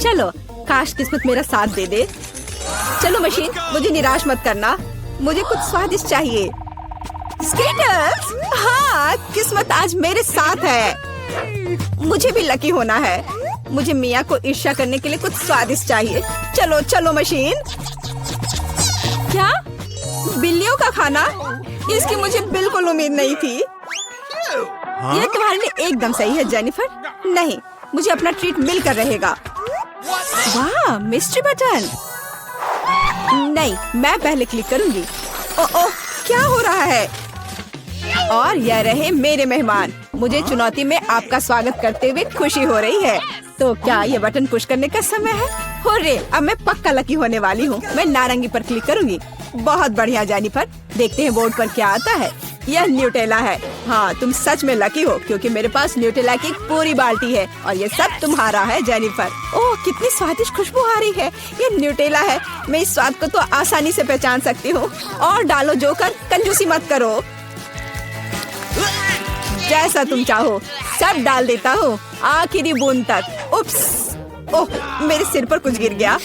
चलो, काश किस्मत मेरा साथ दे दे। चलो मशीन, मुझे निराश मत करना, मुझे कुछ स्वादिष्ट चाहिए। स्केटर्स, हाँ, किस्मत आज मेरे साथ है। मुझे भी लकी होना है। मुझे मिया को ईर्ष्या करने के लिए कुछ स्वादिष्ट चाहिए। चलो चलो मशीन। क्या? बिल्लियों का खाना? इसकी मुझे बिल्कुल उम्मीद नहीं थी। यह तुम्हारे लिए एकदम सही है जेनिफर। नहीं, मुझे अपना ट्रीट मिलकर रहेगा। वाह, मिस्ट्री बटन। नहीं, मैं पहले क्लिक करूंगी। ओह, क्या हो रहा है? और यह रहे मेरे मेहमान। मुझे चुनौती में आपका स्वागत करते हुए खुशी हो रही है। तो क्या ये बटन पुश करने का समय है? हुर्रे, अब मैं पक्का लकी होने वाली हूँ। मैं नारंगी पर क्लिक करूंगी। बहुत बढ़िया जेनिफर। देखते हैं बोर्ड पर क्या आता है। यह न्यूटेला है। हाँ, तुम सच में लकी हो क्योंकि मेरे पास न्यूटेला की एक पूरी बाल्टी है और ये सब तुम्हारा है जेनिफर। ओह, कितनी स्वादिष्ट खुशबू आ रही है। ये न्यूटेला है। मैं इस स्वाद को तो आसानी से पहचान सकती हूँ। और डालो जोकर, कंजूसी मत करो। जैसा तुम चाहो सब डाल देता हूँ, आखिरी बूंद तक। उप्स, ओह, मेरे सिर पर कुछ गिर गया।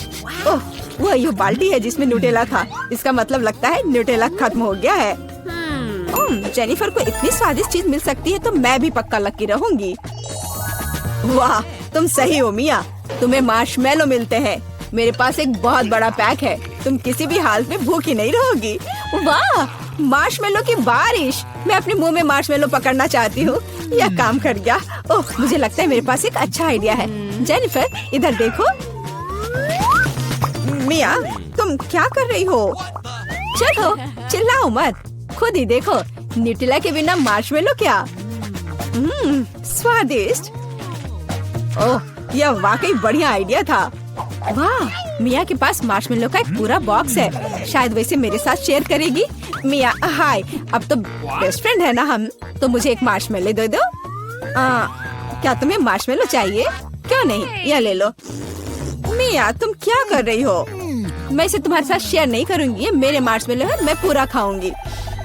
ओह, वह ये बाल्टी है जिसमें न्यूटेला था। इसका मतलब लगता है न्यूटेला खत्म हो गया है। जेनिफर को इतनी स्वादिष्ट चीज मिल सकती है तो मैं भी पक्का लकी रहूंगी। वाह, तुम सही हो मिया। तुम्हें मार्शमेलो मिलते हैं। मेरे पास एक बहुत बड़ा पैक है। तुम किसी भी हालत में भूखी नहीं रहोगी। वाह, मार्शमेलो की बारिश। मैं अपने मुंह में मार्शमेलो पकड़ना चाहती हूँ। यह काम कर गया। ओह, मुझे लगता है मेरे पास एक अच्छा आइडिया है। जेनिफर, इधर देखो। मिया, तुम क्या कर रही हो? चलो, चिल्लाओ मत, खुद ही देखो। न्यूटेला के बिना मार्शमेलो क्या? स्वादिष्ट। ओह, यह वाकई बढ़िया आइडिया था। वाह, मिया के पास मार्शमेलो का एक पूरा बॉक्स है। शायद वैसे मेरे साथ शेयर करेगी। मिया, हाय, अब तो बेस्ट फ्रेंड है ना हम। तो मुझे एक मार्शमेलो दे दो। क्या तुम्हें मार्शमेलो चाहिए? क्यों नहीं, यह ले लो। मिया, तुम क्या कर रही हो? मैं इसे तुम्हारे साथ शेयर नहीं करूंगी। ये मेरे मार्शमेलो है, मैं पूरा खाऊंगी।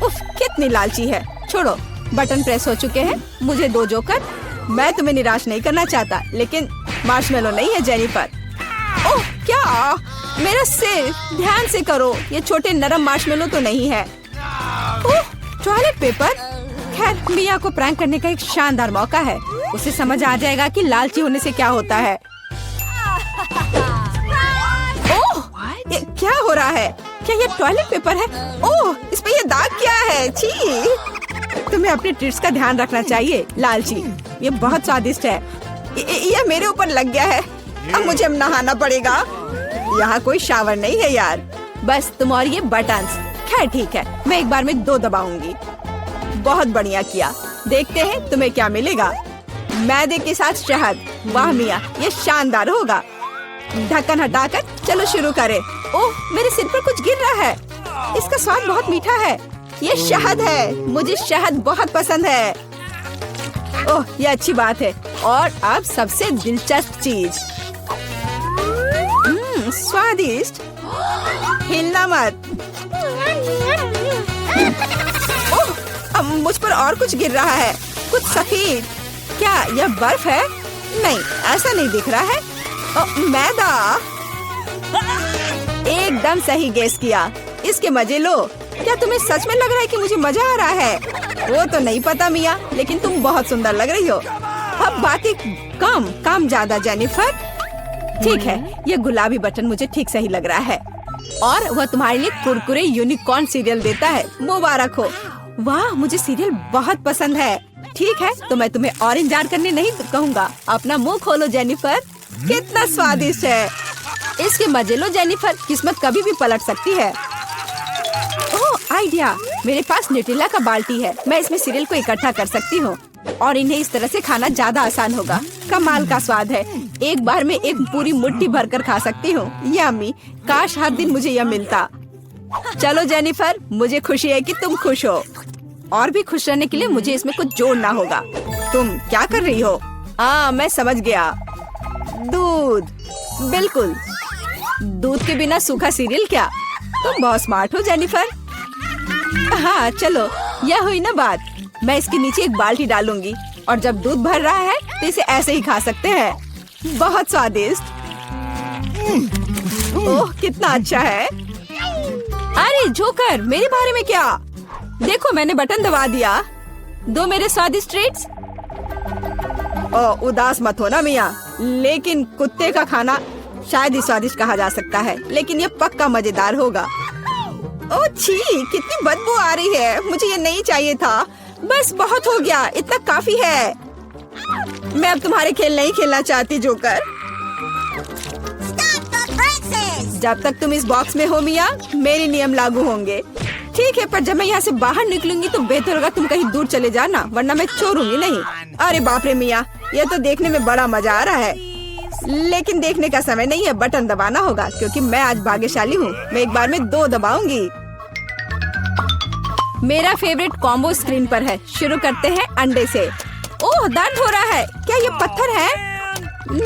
उफ, कितनी लालची है। छोड़ो, बटन प्रेस हो चुके हैं। मुझे दो जोकर। मैं तुम्हें निराश नहीं करना चाहता, लेकिन मार्शमेलो नहीं है जेनिफर। ओह, क्या? मेरा सिर, ध्यान से करो। ये छोटे नरम मार्शमेलो तो नहीं है। ओह, टॉयलेट पेपर। खैर, मिया को प्रैंक करने का एक शानदार मौका है। उसे समझ आ जाएगा कि लालची होने से क्या होता है। ओह, ये क्या हो रहा है? क्या ये टॉयलेट पेपर है? ओह, इस पे ये दाग क्या है? छी! तुम्हें अपने ट्रीट्स का ध्यान रखना चाहिए लालची। ये बहुत स्वादिष्ट है। ये मेरे ऊपर लग गया है। अब मुझे नहाना पड़ेगा। यहाँ कोई शावर नहीं है यार। बस तुम और ये बटन्स। खैर ठीक है, मैं एक बार में 2 दबाऊंगी। बहुत बढ़िया किया। देखते हैं तुम्हें क्या मिलेगा। मैदे के साथ शहद। वाह मिया, ये शानदार होगा। ढक्कन हटाकर चलो शुरू करें। ओह, मेरे सिर पर कुछ गिर रहा है। इसका स्वाद बहुत मीठा है। ये शहद है। मुझे शहद बहुत पसंद है। ओह, ये अच्छी बात है। और अब सबसे दिलचस्प चीज। स्वादिष्ट। हिलना मत। ओह, अब मुझ पर और कुछ गिर रहा है। कुछ सफेद। क्या यह बर्फ है? नहीं, ऐसा नहीं दिख रहा है। मैदा। एकदम सही गेस किया। इसके मजे लो। क्या तुम्हें सच में लग रहा है कि मुझे मजा आ रहा है? वो तो नहीं पता मिया, लेकिन तुम बहुत सुंदर लग रही हो। अब बातें कम, काम ज्यादा जेनिफर। ठीक है, ये गुलाबी बटन मुझे ठीक सही लग रहा है। और वह तुम्हारे लिए कुरकुरे यूनिकॉर्न सीरियल देता है। मुबारक हो। वाह, मुझे सीरियल बहुत पसंद है। ठीक है, तो मैं तुम्हें और इंतजार करने नहीं कहूँगा। अपना मुंह खोलो जेनिफर। कितना स्वादिष्ट है। इसके मजे लो जेनिफर। किस्मत कभी भी पलट सकती है। ओह, आइडिया। मेरे पास न्यूटेला का बाल्टी है। मैं इसमें सीरियल को इकट्ठा कर सकती हूँ और इन्हें इस तरह से खाना ज्यादा आसान होगा। कमाल का स्वाद है। एक बार में एक पूरी मुट्ठी भरकर खा सकती हूँ। यम्मी। काश हर दिन मुझे यह मिलता। चलो जेनिफर, मुझे खुशी है कि तुम खुश हो। और भी खुश रहने के लिए मुझे इसमें कुछ जोड़ना होगा। तुम क्या कर रही हो? मैं समझ गया। दूध। बिल्कुल, दूध के बिना सूखा सीरियल क्या? तुम बहुत स्मार्ट हो जेनिफर। हाँ चलो, यह हुई ना बात। मैं इसके नीचे एक बाल्टी डालूंगी और जब दूध भर रहा है तो इसे ऐसे ही खा सकते हैं। बहुत स्वादिष्ट। ओह कितना अच्छा है। अरे जोकर, मेरे बारे में क्या? देखो मैंने बटन दबा दिया। दो मेरे स्वादिष्ट ट्रीट्स। ओह उदास मत हो ना मिया, लेकिन कुत्ते का खाना शायद ही स्वादिष्ट कहा जा सकता है, लेकिन ये पक्का मजेदार होगा। ओह छी, कितनी बदबू आ रही है। मुझे ये नहीं चाहिए था। बस बहुत हो गया, इतना काफी है। मैं अब तुम्हारे खेल नहीं खेलना चाहती जोकर। जब तक तुम इस बॉक्स में हो मिया, मेरे नियम लागू होंगे। ठीक है, पर जब मैं यहाँ से बाहर निकलूंगी तो बेहतर होगा तुम कहीं दूर चले जाना, वरना मैं छोड़ूंगी नहीं। अरे बाप रे मिया, ये तो देखने में बड़ा मजा आ रहा है, लेकिन देखने का समय नहीं है। बटन दबाना होगा क्योंकि मैं आज भाग्यशाली हूँ। मैं एक बार में 2 दबाऊंगी। मेरा फेवरेट कॉम्बो स्क्रीन पर है। शुरू करते हैं अंडे से। ओह दर्द हो रहा है। क्या ये पत्थर है?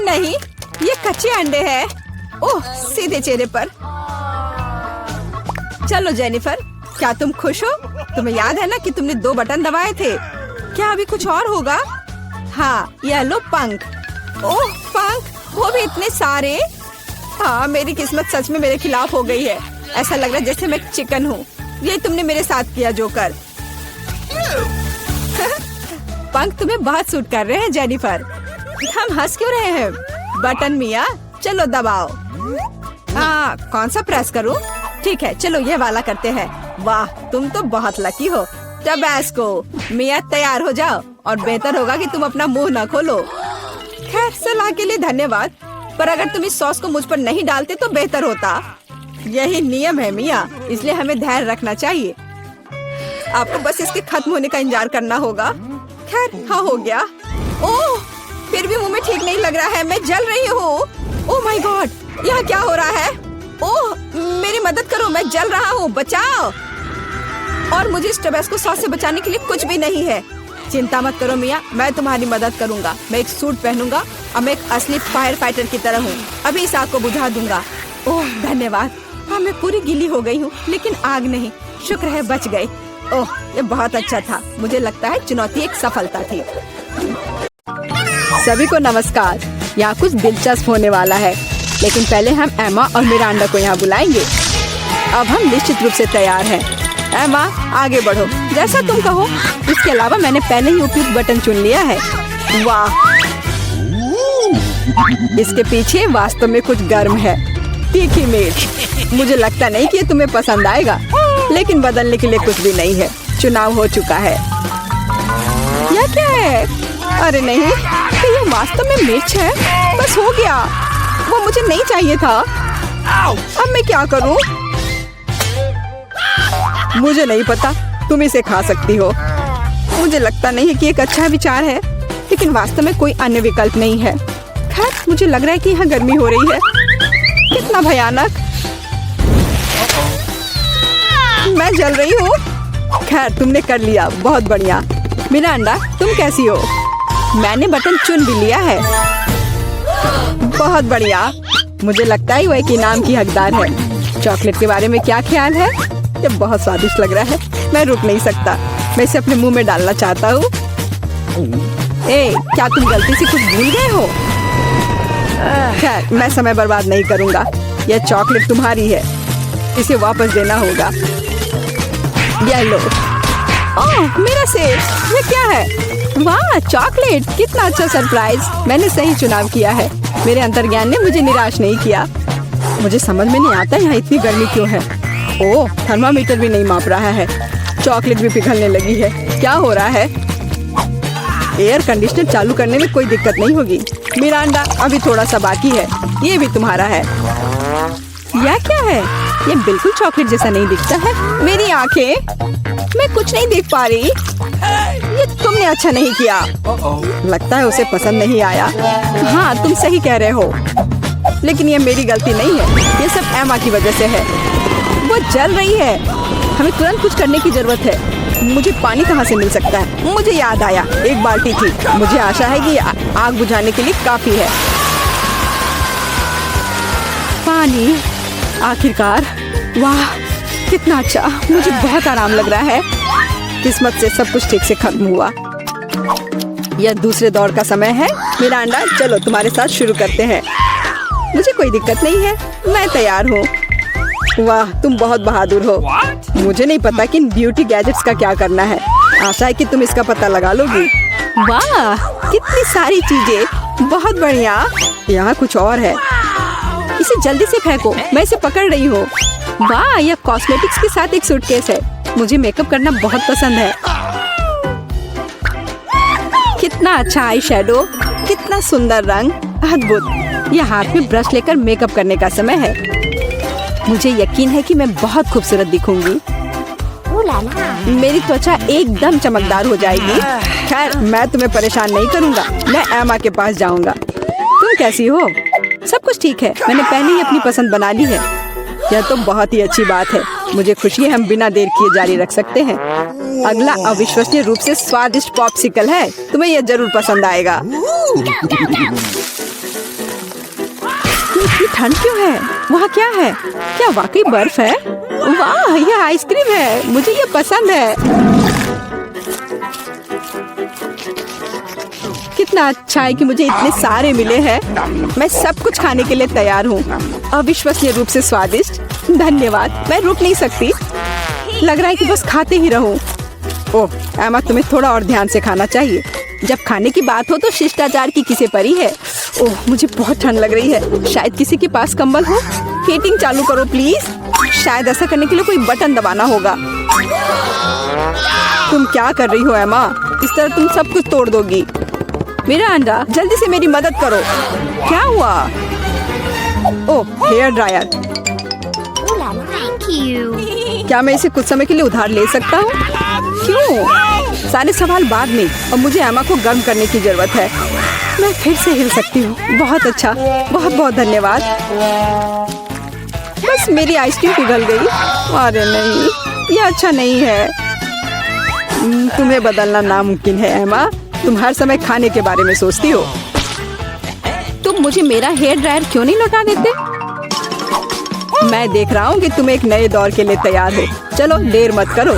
नहीं, ये कच्चे अंडे हैं। ओह सीधे चेहरे पर। चलो जेनिफर, क्या तुम खुश हो? तुम्हें याद है ना कि तुमने 2 बटन दबाए थे। क्या अभी कुछ और होगा? हाँ, ये लो पंख। ओह पंख, वो भी इतने सारे। हाँ, मेरी किस्मत सच में मेरे खिलाफ हो गई है। ऐसा लग रहा है जैसे मैं चिकन हूँ। ये तुमने मेरे साथ किया जोकर। पंख तुम्हें बहुत सूट कर रहे हैं जेनिफर। हम हंस क्यों रहे हैं? बटन मिया, चलो दबाओ। हाँ, कौन सा प्रेस करूँ? ठीक है, चलो ये वाला करते हैं। वाह, तुम तो बहुत लकी हो। टबैस्को, मिया तैयार हो जाओ, और बेहतर होगा कि तुम अपना मुंह न खोलो। खैर, सलाह के लिए धन्यवाद, पर अगर तुम इस सॉस को मुझ पर नहीं डालते तो बेहतर होता। यही नियम है मिया, इसलिए हमें धैर्य रखना चाहिए। आपको बस इसके खत्म होने का इंतजार करना होगा। खैर, हाँ हो गया। ओह, फिर भी मुंह में ठीक नहीं लग रहा है। मैं जल रही हूँ। ओह माय गॉड, यहाँ क्या हो रहा है? ओह मेरी मदद करो, मैं जल रहा हूँ, बचाओ। और मुझे इस टबैस्को सॉस से बचाने के लिए कुछ भी नहीं है। चिंता मत करो मिया, मैं तुम्हारी मदद करूँगा। मैं एक सूट पहनूंगा और मैं एक असली फायर फाइटर की तरह हूँ। अभी इस आग को बुझा दूंगा। ओह धन्यवाद। हाँ, मैं पूरी गीली हो गई हूँ, लेकिन आग नहीं। शुक्र है बच गई। ओह, ये बहुत अच्छा था। मुझे लगता है चुनौती एक सफलता थी। सभी को नमस्कार। यहाँ कुछ दिलचस्प होने वाला है, लेकिन पहले हम एमा और मिरांडा को यहाँ बुलाएंगे। अब हम निश्चित रूप से तैयार हैं। एमा, आगे बढ़ो, जैसा तुम कहो। इसके अलावा मैंने पहले ही उपयुक्त बटन चुन लिया है। वाह, इसके पीछे वास्तव में कुछ गर्म है। तीखी मिर्च। मुझे लगता नहीं कि ये तुम्हें पसंद आएगा, लेकिन बदलने के लिए कुछ भी नहीं है। चुनाव हो चुका है। यह क्या है? अरे नहीं, तो ये वास्तव में मिर्च है। बस हो गया, वो मुझे नहीं चाहिए था। अब मैं क्या करूं? मुझे नहीं पता, तुम इसे खा सकती हो। मुझे लगता नहीं है कि एक अच्छा विचार है, लेकिन वास्तव में कोई अन्य विकल्प नहीं है। खैर, मुझे लग रहा है कि यहाँ गर्मी हो रही है। कितना भयानक। मैं जल रही हूँ। खैर, तुमने कर लिया, बहुत बढ़िया। मिरांडा, तुम कैसी हो? मैंने बटन चुन भी लिया है। बहुत बढ़िया। मुझे लगता है वो एक इनाम की हकदार है। चॉकलेट के बारे में क्या ख्याल है? ये बहुत स्वादिष्ट लग रहा है। मैं रुक नहीं सकता। मैं इसे अपने मुंह में डालना चाहता हूँ। ए, क्या तुम गलती से कुछ भूल गए हो? खैर, मैं समय बर्बाद नहीं करूँगा। यह चॉकलेट तुम्हारी है, इसे वापस देना होगा। ये लो। ओह, मेरा सेब। ये क्या है? वाह, चॉकलेट। कितना अच्छा सरप्राइज। मैंने सही चुनाव किया है। मेरे अंतर्ज्ञान ने मुझे निराश नहीं किया। मुझे समझ में नहीं आता यहाँ इतनी गर्मी क्यों है। ओह, थर्मामीटर भी नहीं माप रहा है। चॉकलेट भी पिघलने लगी है। क्या हो रहा है? एयर कंडीशनर चालू करने में कोई दिक्कत नहीं होगी। मिरांडा, अभी थोड़ा सा बाकी है। ये भी तुम्हारा है। यह क्या है? ये बिल्कुल चॉकलेट जैसा नहीं दिखता है। मेरी आंखें, मैं कुछ नहीं देख पा रही। ये तुमने अच्छा नहीं किया। लगता है उसे पसंद नहीं आया। हाँ, तुम सही कह रहे हो, लेकिन ये मेरी गलती नहीं है। ये सब एमा की वजह से है। वो जल रही है। हमें तुरंत कुछ करने की जरूरत है। मुझे पानी कहाँ से मिल सकता है? मुझे याद आया, एक बाल्टी थी। मुझे आशा है कि आग बुझाने के लिए काफी है। पानी, आखिरकार। वाह, कितना अच्छा। मुझे बहुत आराम लग रहा है। किस्मत से सब कुछ ठीक से खत्म हुआ। यह दूसरे दौर का समय है। मिरांडा, चलो तुम्हारे साथ शुरू करते हैं। मुझे कोई दिक्कत नहीं है, मैं तैयार हूँ। वाह, तुम बहुत बहादुर हो। मुझे नहीं पता कि इन ब्यूटी गैजेट्स का क्या करना है। आशा है कि तुम इसका पता लगा लोगी। वाह, कितनी सारी चीजें, बहुत बढ़िया। यहाँ कुछ और है, इसे जल्दी से फेंको, मैं इसे पकड़ रही हूँ। वाह, यह कॉस्मेटिक्स के साथ एक सूटकेस है। मुझे मेकअप करना बहुत पसंद है। कितना अच्छा आई शेडो, कितना सुंदर रंग, अद्भुत। यह हाथ में ब्रश लेकर मेकअप करने का समय है। मुझे यकीन है कि मैं बहुत खूबसूरत दिखूंगी। मेरी त्वचा एकदम चमकदार हो जाएगी। खैर, मैं तुम्हें परेशान नहीं करूंगा, मैं एमा के पास जाऊंगा। तुम कैसी हो? सब कुछ ठीक है, मैंने पहले ही अपनी पसंद बना ली है। यह तो बहुत ही अच्छी बात है। मुझे खुशी है, हम बिना देर किए जारी रख सकते हैं। अगला अविश्वसनीय रूप से स्वादिष्ट पॉप्सिकल है, तुम्हें यह जरूर पसंद आएगा। इतनी ठंड क्यों है? वहाँ क्या है? क्या वाकई बर्फ है? वाह, यह आइसक्रीम है, मुझे यह पसंद है। कितना अच्छा है कि मुझे इतने सारे मिले हैं। मैं सब कुछ खाने के लिए तैयार हूँ। अविश्वसनीय रूप से स्वादिष्ट, धन्यवाद। मैं रुक नहीं सकती, लग रहा है कि बस खाते ही रहूं। ओह एमा, तुम्हें थोड़ा और ध्यान से खाना चाहिए। जब खाने की बात हो तो शिष्टाचार की किसे परी है। ओह, मुझे बहुत ठंड लग रही है। शायद किसी के पास कंबल हो। हीटिंग चालू करो प्लीज। शायद ऐसा करने के लिए कोई बटन दबाना होगा। तुम क्या कर रही हो एमा? इस तरह तुम सब कुछ तोड़ दोगी। मेरा अंडा, जल्दी से मेरी मदद करो। क्या हुआ? ओह, हेयर ड्रायर। क्या मैं इसे कुछ समय के लिए उधार ले सकता हूँ? क्यों? सारे सवाल बाद में, और मुझे एमा को गर्म करने की जरूरत है। मैं फिर से हिल सकती हूँ। बहुत अच्छा, बहुत बहुत धन्यवाद। बस मेरी आइसक्रीम पिघल गई। अरे नहीं, यह अच्छा नहीं है। तुम्हें बदलना नामुमकिन है एमा। तुम हर समय खाने के बारे में सोचती हो। तुम मुझे मेरा हेयर ड्रायर क्यों नहीं लौटा देते? मैं देख रहा हूँ कि तुम एक नए दौर के लिए तैयार हो। चलो देर मत करो,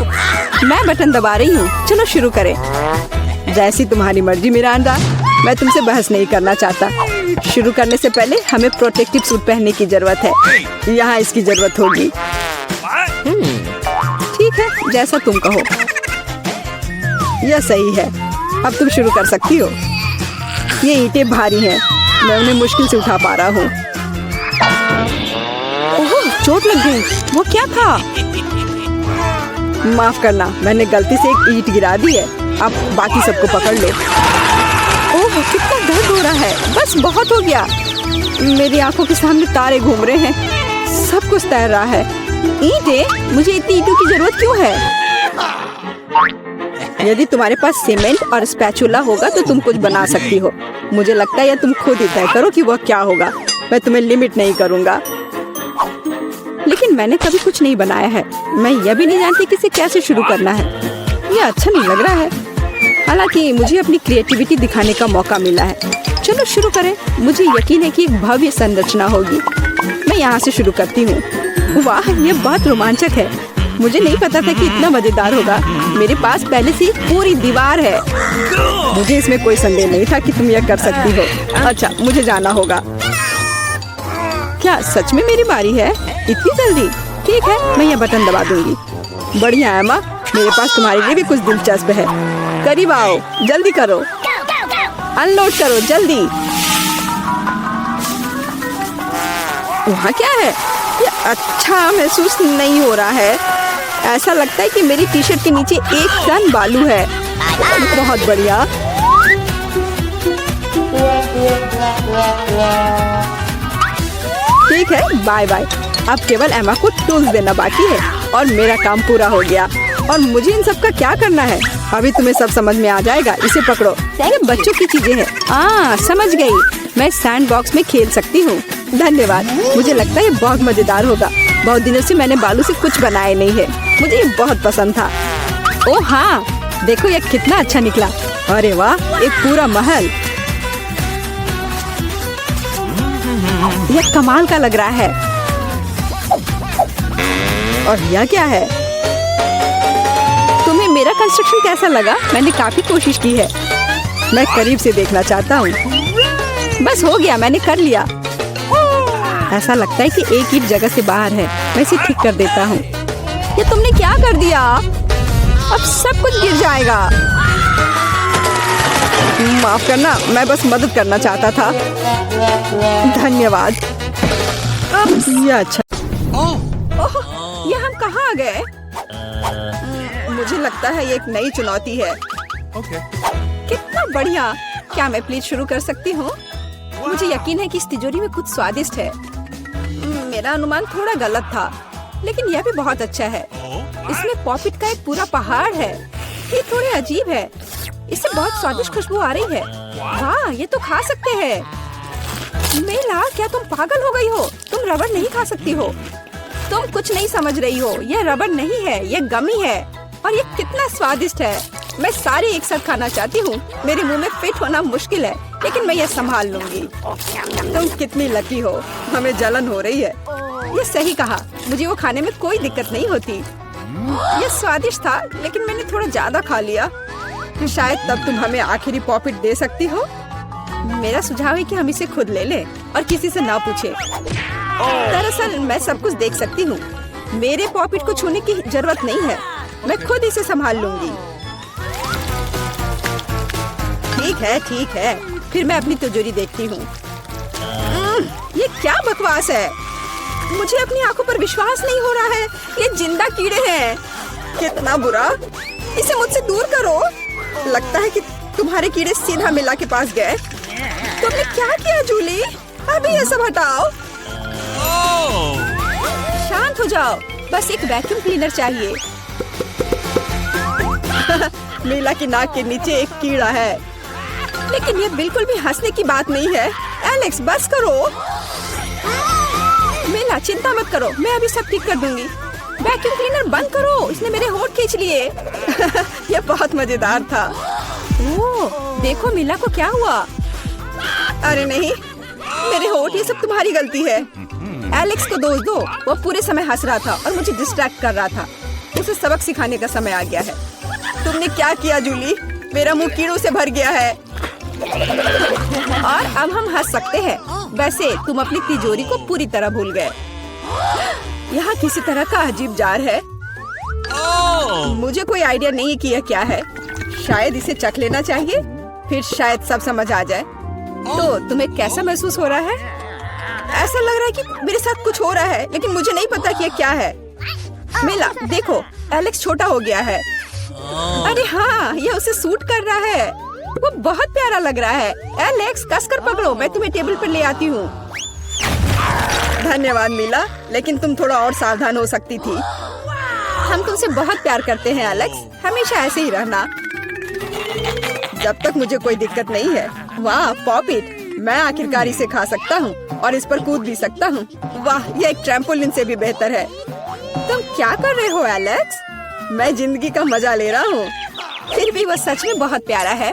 मैं बटन दबा रही हूँ। चलो शुरू करें। जैसी तुम्हारी मर्जी मिरांडा, मैं तुमसे बहस नहीं करना चाहता। शुरू करने से पहले हमें प्रोटेक्टिव सूट पहनने की जरूरत है। यहाँ इसकी जरूरत होगी। ठीक है, जैसा तुम कहो। यह सही है, अब तुम शुरू कर सकती हो। ये ईंटें भारी हैं, मैं उन्हें मुश्किल से उठा पा रहा हूँ। ओह, चोट लग गई। वो क्या था? माफ करना, मैंने गलती से एक ईंट गिरा दी है। अब बाकी सबको पकड़ लो। ओह, कितना दर्द हो रहा है। बस बहुत हो गया। मेरी आंखों के सामने तारे घूम रहे हैं। सब कुछ तैर रहा है। ईंटें? मुझे इतनी ईंटों की जरूरत क्यों है? यदि तुम्हारे पास सीमेंट और स्पैचुला होगा तो तुम कुछ बना सकती हो। मुझे लगता है या तुम खुद ही तय करो कि वह क्या होगा। मैं तुम्हें लिमिट नहीं करूँगा। लेकिन मैंने कभी कुछ नहीं बनाया है। मैं यह भी नहीं जानती कि इसे कैसे शुरू करना है। यह अच्छा नहीं लग रहा है। हालांकि मुझे अपनी क्रिएटिविटी दिखाने का मौका मिला है। चलो शुरू करें। मुझे यकीन है कि एक भव्य संरचना होगी। मैं यहाँ से शुरू करती हूँ। वाह, यह बहुत रोमांचक है। मुझे नहीं पता था कि इतना मजेदार होगा। मेरे पास पहले से पूरी दीवार है। मुझे इसमें कोई संदेह नहीं था कि तुम यह कर सकती हो। अच्छा, मुझे जाना होगा। क्या सच में मेरी बारी है? इतनी जल्दी? ठीक है, मैं यह बटन दबा दूंगी। बढ़िया एमा, मेरे पास तुम्हारे लिए भी कुछ दिलचस्प है। करीब आओ, जल्दी करो। अनलोड करो जल्दी। वहाँ क्या है? यह अच्छा महसूस नहीं हो रहा है। ऐसा लगता है कि मेरी टी शर्ट के नीचे 1 टन बालू है। बहुत बढ़िया। ठीक है, बाय बाय। अब केवल एमा को टूल्स देना बाकी है और मेरा काम पूरा हो गया। और मुझे इन सब का क्या करना है? अभी तुम्हें सब समझ में आ जाएगा। इसे पकड़ो। ये बच्चों की चीजें हैं। समझ गई। मैं सैंड बॉक्स में खेल सकती हूँ। धन्यवाद। मुझे लगता है ये बहुत मजेदार होगा। बहुत दिनों से मैंने बालू से कुछ बनाया नहीं है। मुझे ये बहुत पसंद था। ओह हाँ, देखो ये कितना अच्छा निकला। अरे वाह, एक पूरा महल। यह कमाल का लग रहा है। और यह क्या है? तुम्हें मेरा कंस्ट्रक्शन कैसा लगा? मैंने काफी कोशिश की है। मैं करीब से देखना चाहता हूँ। बस हो गया, मैंने कर लिया। ऐसा लगता है कि एक ईंट जगह से बाहर है। मैं इसे ठीक कर देता हूँ। ये तुमने क्या कर दिया? अब सब कुछ गिर जाएगा। माफ करना, मैं बस मदद करना चाहता था। धन्यवाद। ये अच्छा। ओह, ये हम कहाँ आ गए? मुझे लगता है ये एक नई चुनौती है। कितना बढ़िया। क्या मैं प्लीज शुरू कर सकती हूँ? मुझे यकीन है कि इस तिजोरी में कुछ स्वादिष्ट है। मेरा अनुमान थोड़ा गलत था, लेकिन यह भी बहुत अच्छा है। इसमें पॉपिट का एक पूरा पहाड़ है। ये थोड़े अजीब है। इससे बहुत स्वादिष्ट खुशबू आ रही है। वाह, ये तो खा सकते हैं। मेला, क्या तुम पागल हो गई हो? तुम रबड़ नहीं खा सकती हो। तुम कुछ नहीं समझ रही हो। यह रबड़ नहीं है, यह गमी है। और ये कितना स्वादिष्ट है। मैं सारे एक साथ खाना चाहती हूँ। मेरे मुंह में फिट होना मुश्किल है, लेकिन मैं ये संभाल लूंगी। तुम कितनी लकी हो। हमें जलन हो रही है। ये सही कहा। मुझे वो खाने में कोई दिक्कत नहीं होती। ये स्वादिष्ट था, लेकिन मैंने थोड़ा ज्यादा खा लिया। शायद तब तुम हमें आखिरी पॉपिट दे सकती हो। मेरा सुझाव है कि हम इसे खुद ले लें और किसी से ना पूछे। दरअसल मैं सब कुछ देख सकती हूँ। मेरे पॉपिट को छूने की जरूरत नहीं है। मैं खुद इसे संभाल लूंगी। ठीक है। फिर मैं अपनी तिजोरी देखती हूँ। ये क्या बकवास है? मुझे अपनी आंखों पर विश्वास नहीं हो रहा है। ये जिंदा कीड़े हैं। कितना बुरा। इसे मुझसे दूर करो। लगता है कि तुम्हारे कीड़े सीधा मिला के पास गए। तुमने क्या किया जूली? अभी ये सब हटाओ। शांत हो जाओ। बस एक वैक्यूम क्लीनर चाहिए। मीला की नाक के नीचे एक कीड़ा है। लेकिन ये बिल्कुल भी हंसने की बात नहीं है। एलेक्स, बस करो। मीला, चिंता मत करो, मैं अभी सब ठीक कर दूंगी। वैक्यूम क्लीनर बंद करो। इसने मेरे होंठ खींच लिए। ये बहुत मजेदार था। ओह, देखो मीला को क्या हुआ। अरे नहीं, मेरे होंठ। ये सब तुम्हारी गलती है। एलेक्स को दोष दो। वो पूरे समय हंस रहा था और मुझे डिस्ट्रैक्ट कर रहा था। उसे सबक सिखाने का समय आ गया है। तुमने क्या किया जूली? मेरा मुंह कीड़ों से भर गया है। और अब हम हंस सकते हैं। वैसे तुम अपनी तिजोरी को पूरी तरह भूल गए। यहाँ किसी तरह का अजीब जार है। मुझे कोई आइडिया नहीं कि यह क्या है। शायद इसे चख लेना चाहिए, फिर शायद सब समझ आ जाए। तो तुम्हें कैसा महसूस हो रहा है? ऐसा लग रहा है कि मेरे साथ कुछ हो रहा है, लेकिन मुझे नहीं पता कि यह क्या है। मिला, देखो, एलेक्स छोटा हो गया है। अरे हाँ, ये उसे सूट कर रहा है। वो बहुत प्यारा लग रहा है। एलेक्स, कसकर पकड़ो। मैं तुम्हें टेबल पर ले आती हूँ। धन्यवाद मीला, लेकिन तुम थोड़ा और सावधान हो सकती थी। हम तुमसे बहुत प्यार करते हैं एलेक्स। हमेशा ऐसे ही रहना, जब तक मुझे कोई दिक्कत नहीं है। वाह, पॉपिट। मैं आखिरकार इसे खा सकता हूँ और इस पर कूद भी सकता हूँ। वाह, ये एक ट्रैम्पोलिन से भी बेहतर है। तुम क्या कर रहे हो एलेक्स? मैं जिंदगी का मजा ले रहा हूँ। फिर भी वो सच में बहुत प्यारा है।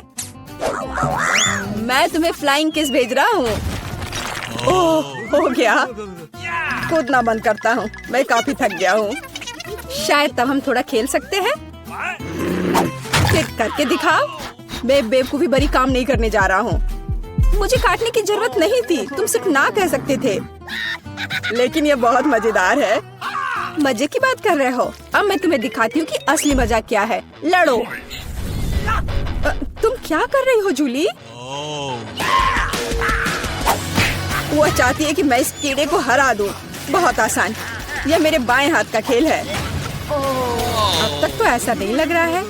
मैं तुम्हें फ्लाइंग किस भेज रहा हूँ। ओह, हो गया। कूदना बंद करता हूँ। मैं काफी थक गया हूँ। शायद तब हम थोड़ा खेल सकते हैं। फिर करके दिखाओ। मैं बेवकूफी भरी काम नहीं करने जा रहा हूँ। मुझे काटने की जरूरत नहीं थी। तुम सिर्फ ना कह सकते थे। लेकिन ये बहुत मजेदार है। मजे की बात कर रहे हो? अब मैं तुम्हें दिखाती हूँ कि असली मजा क्या है। लड़ो। तुम क्या कर रही हो जूली? वो चाहती है कि मैं इस कीड़े को हरा दूं। बहुत आसान। यह मेरे बाएं हाथ का खेल है। अब तक तो ऐसा नहीं लग रहा है।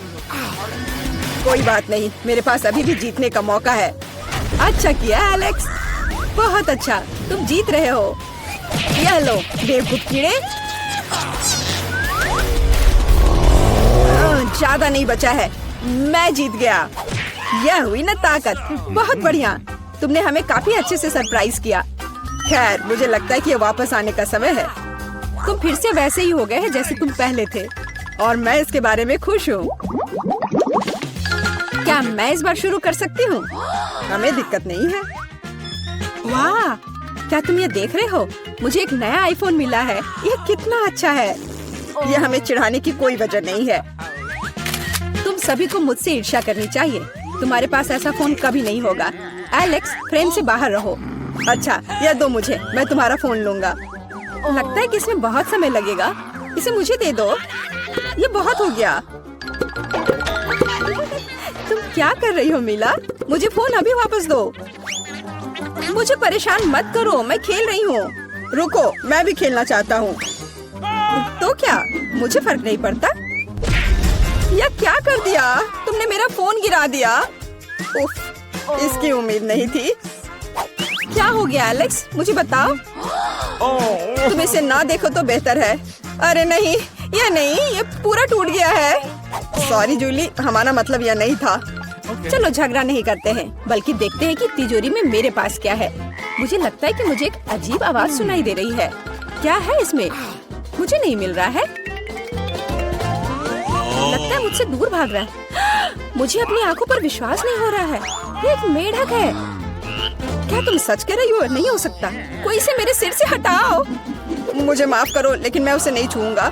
कोई बात नहीं, मेरे पास अभी भी जीतने का मौका है। अच्छा किया एलेक्स, बहुत अच्छा। तुम जीत रहे हो। यह लो बेवकूफ कीड़े। ज्यादा नहीं बचा है। मैं जीत गया। यह हुई ना ताकत। बहुत बढ़िया। तुमने हमें काफी अच्छे से सरप्राइज किया। खैर, मुझे लगता है कि ये वापस आने का समय है। तुम फिर से वैसे ही हो गए हैं जैसे तुम पहले थे, और मैं इसके बारे में खुश हूँ। क्या मैं इस बार शुरू कर सकती हूँ? हमें दिक्कत नहीं है। वाह, क्या तुम ये देख रहे हो? मुझे एक नया आईफोन मिला है। यह कितना अच्छा है। यह हमें चिढ़ाने की कोई वजह नहीं है। तुम सभी को मुझसे ईर्ष्या करनी चाहिए। तुम्हारे पास ऐसा फोन कभी नहीं होगा। एलेक्स, फ्रेम से बाहर रहो। अच्छा, यह दो मुझे, मैं तुम्हारा फोन लूंगा। लगता है कि इसमें बहुत समय लगेगा। इसे मुझे दे दो, ये बहुत हो गया। तुम क्या कर रही हो मीला? मुझे फोन अभी वापस दो। मुझे परेशान मत करो, मैं खेल रही हूँ। रुको, मैं भी खेलना चाहता हूँ। तो क्या, मुझे फर्क नहीं पड़ता। यह क्या कर दिया तुमने? मेरा फोन गिरा दिया। उफ, इसकी उम्मीद नहीं थी। क्या हो गया एलेक्स, मुझे बताओ। तुम इसे ना देखो तो बेहतर है। अरे नहीं, ये पूरा टूट गया है। सॉरी जूली, हमारा मतलब यह नहीं था। चलो झगड़ा नहीं करते हैं, बल्कि देखते हैं कि तिजोरी में मेरे पास क्या है। मुझे लगता है कि मुझे एक अजीब आवाज सुनाई दे रही है। क्या है इसमें? मुझे नहीं मिल रहा है। लगता है मुझसे दूर भाग रहा है। मुझे अपनी आंखों पर विश्वास नहीं हो रहा है। ये एक मेढक है। क्या तुम सच कह रही हो? नहीं हो सकता। कोई इसे मेरे सिर से हटाओ। मुझे माफ करो, लेकिन मैं उसे नहीं छूऊंगा।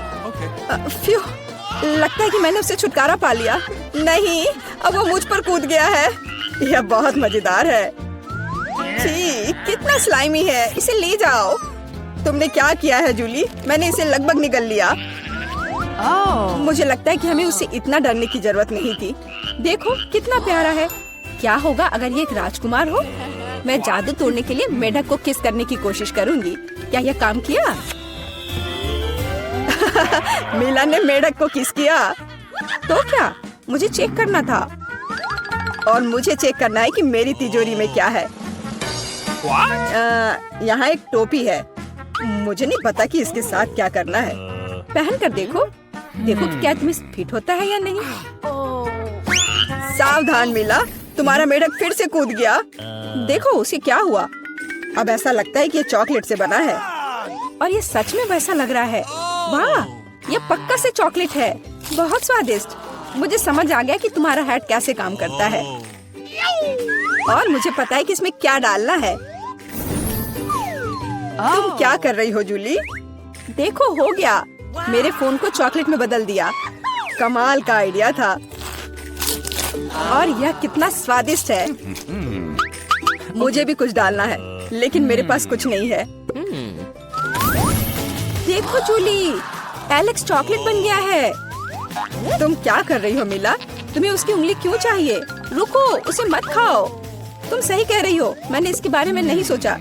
फ्यू, लगता है कि मैंने उसे छुटकारा पा लिया। नहीं, अब वो मुझ पर कूद गया है। यह बहुत मजेदार है। छी, कितना स्लाइमी है। इसे ले जाओ। तुमने क्या किया है जूली? मैंने इसे लगभग निगल लिया। मुझे लगता है कि हमें उससे इतना डरने की जरूरत नहीं थी। देखो कितना प्यारा है। क्या होगा अगर ये एक राजकुमार हो? मैं जादू तोड़ने के लिए मेढक को किस करने की कोशिश करूंगी। क्या यह काम किया? मीला ने मेढक को किस किया। तो क्या, मुझे चेक करना था। और मुझे चेक करना है कि मेरी तिजोरी में क्या है। यहाँ एक टोपी है। मुझे नहीं पता कि इसके साथ क्या करना है। पहन कर देखो कि क्या तुम्हें फिट होता है या नहीं। सावधान मीला, तुम्हारा मेढक फिर से कूद गया। देखो उसे क्या हुआ। अब ऐसा लगता है कि ये चॉकलेट से बना है। और ये सच में वैसा लग रहा है। वाह, ये पक्का से चॉकलेट है। बहुत स्वादिष्ट। मुझे समझ आ गया कि तुम्हारा हैट कैसे काम करता है। और मुझे पता है कि इसमें क्या डालना है। तुम क्या कर रही हो जूली? देखो, हो गया। मेरे फोन को चॉकलेट में बदल दिया। कमाल का आइडिया था। और यह कितना स्वादिष्ट है। मुझे भी कुछ डालना है, लेकिन मेरे पास कुछ नहीं है। देखो जूली, एलेक्स चॉकलेट बन गया है। तुम क्या कर रही हो मीला? तुम्हें उसकी उंगली क्यों चाहिए? रुको, उसे मत खाओ। तुम सही कह रही हो, मैंने इसके बारे में नहीं सोचा।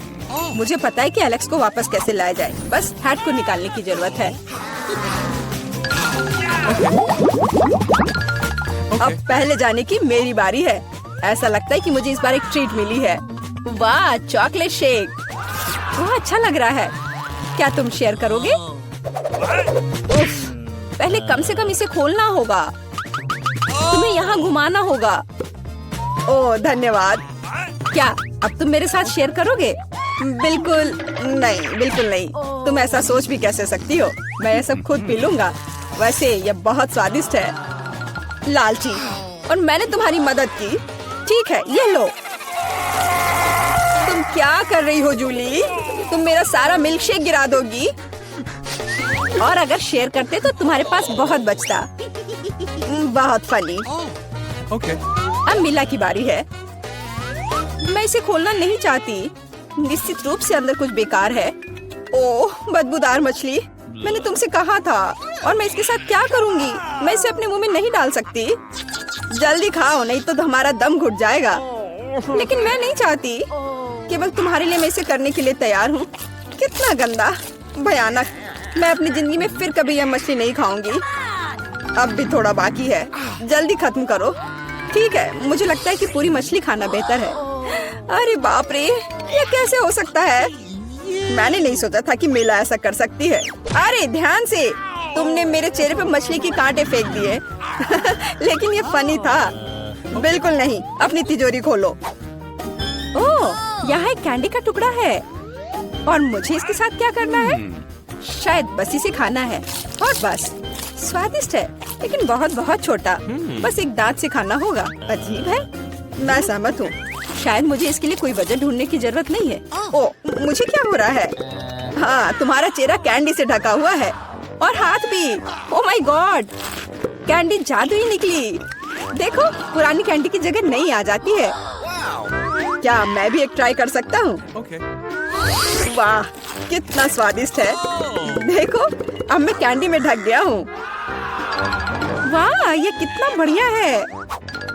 मुझे पता है कि एलेक्स को वापस कैसे लाया जाए। बस हैट को निकालने की जरूरत है। अब पहले जाने की मेरी बारी है। ऐसा लगता है कि मुझे इस बार एक ट्रीट मिली है। वाह, चॉकलेट शेक। वह अच्छा लग रहा है। क्या तुम शेयर करोगे? उफ, पहले कम से कम इसे खोलना होगा। तुम्हें यहाँ घुमाना होगा। ओह धन्यवाद। क्या अब तुम मेरे साथ शेयर करोगे? बिल्कुल नहीं। तुम ऐसा सोच भी कैसे सकती हो? मैं ये सब खुद पी लूंगा। वैसे यह बहुत स्वादिष्ट है। लालची, और मैंने तुम्हारी मदद की। ठीक है, ये लो। तुम क्या कर रही हो जूली? तुम मेरा सारा मिल्क शेक गिरा दोगी। और अगर शेयर करते तो तुम्हारे पास बहुत बचता। बहुत फनी। अब मीला की बारी है। मैं इसे खोलना नहीं चाहती। निश्चित रूप से अंदर कुछ बेकार है। ओह, बदबूदार मछली। मैंने तुमसे कहा था। और मैं इसके साथ क्या करूंगी? मैं इसे अपने मुंह में नहीं डाल सकती। जल्दी खाओ, नहीं तो हमारा दम घुट जाएगा। लेकिन मैं नहीं चाहती। केवल तुम्हारे लिए मैं इसे करने के लिए तैयार हूँ। कितना गंदा, भयानक। मैं अपनी जिंदगी में फिर कभी यह मछली नहीं खाऊंगी। अब भी थोड़ा बाकी है। जल्दी खत्म करो। ठीक है, मुझे लगता है कि पूरी मछली खाना बेहतर है। अरे बाप रे, ये कैसे हो सकता है? मैंने नहीं सोचा था कि मीला ऐसा कर सकती है। अरे ध्यान से, तुमने मेरे चेहरे पे मछली के कांटे फेंक दिए। लेकिन ये फनी था। बिल्कुल नहीं, अपनी तिजोरी खोलो। ओह, यहाँ एक कैंडी का टुकड़ा है। और मुझे इसके साथ क्या करना है? शायद बस इसे खाना है। और बस, स्वादिष्ट है, लेकिन बहुत बहुत छोटा। बस एक दांत से खाना होगा। अजीब है। मैं सहमत हूँ। शायद मुझे इसके लिए कोई वजह ढूंढने की जरूरत नहीं है। ओह, मुझे क्या हो रहा है? हाँ, तुम्हारा चेहरा कैंडी से ढका हुआ है। और हाथ भी। ओह माय गॉड, कैंडी जादुई निकली। देखो, पुरानी कैंडी की जगह नई आ जाती है। क्या मैं भी एक ट्राई कर सकता हूँ? Okay. वाह, कितना स्वादिष्ट है। देखो, अब मैं कैंडी में ढक गया हूँ। वाह, ये कितना बढ़िया है।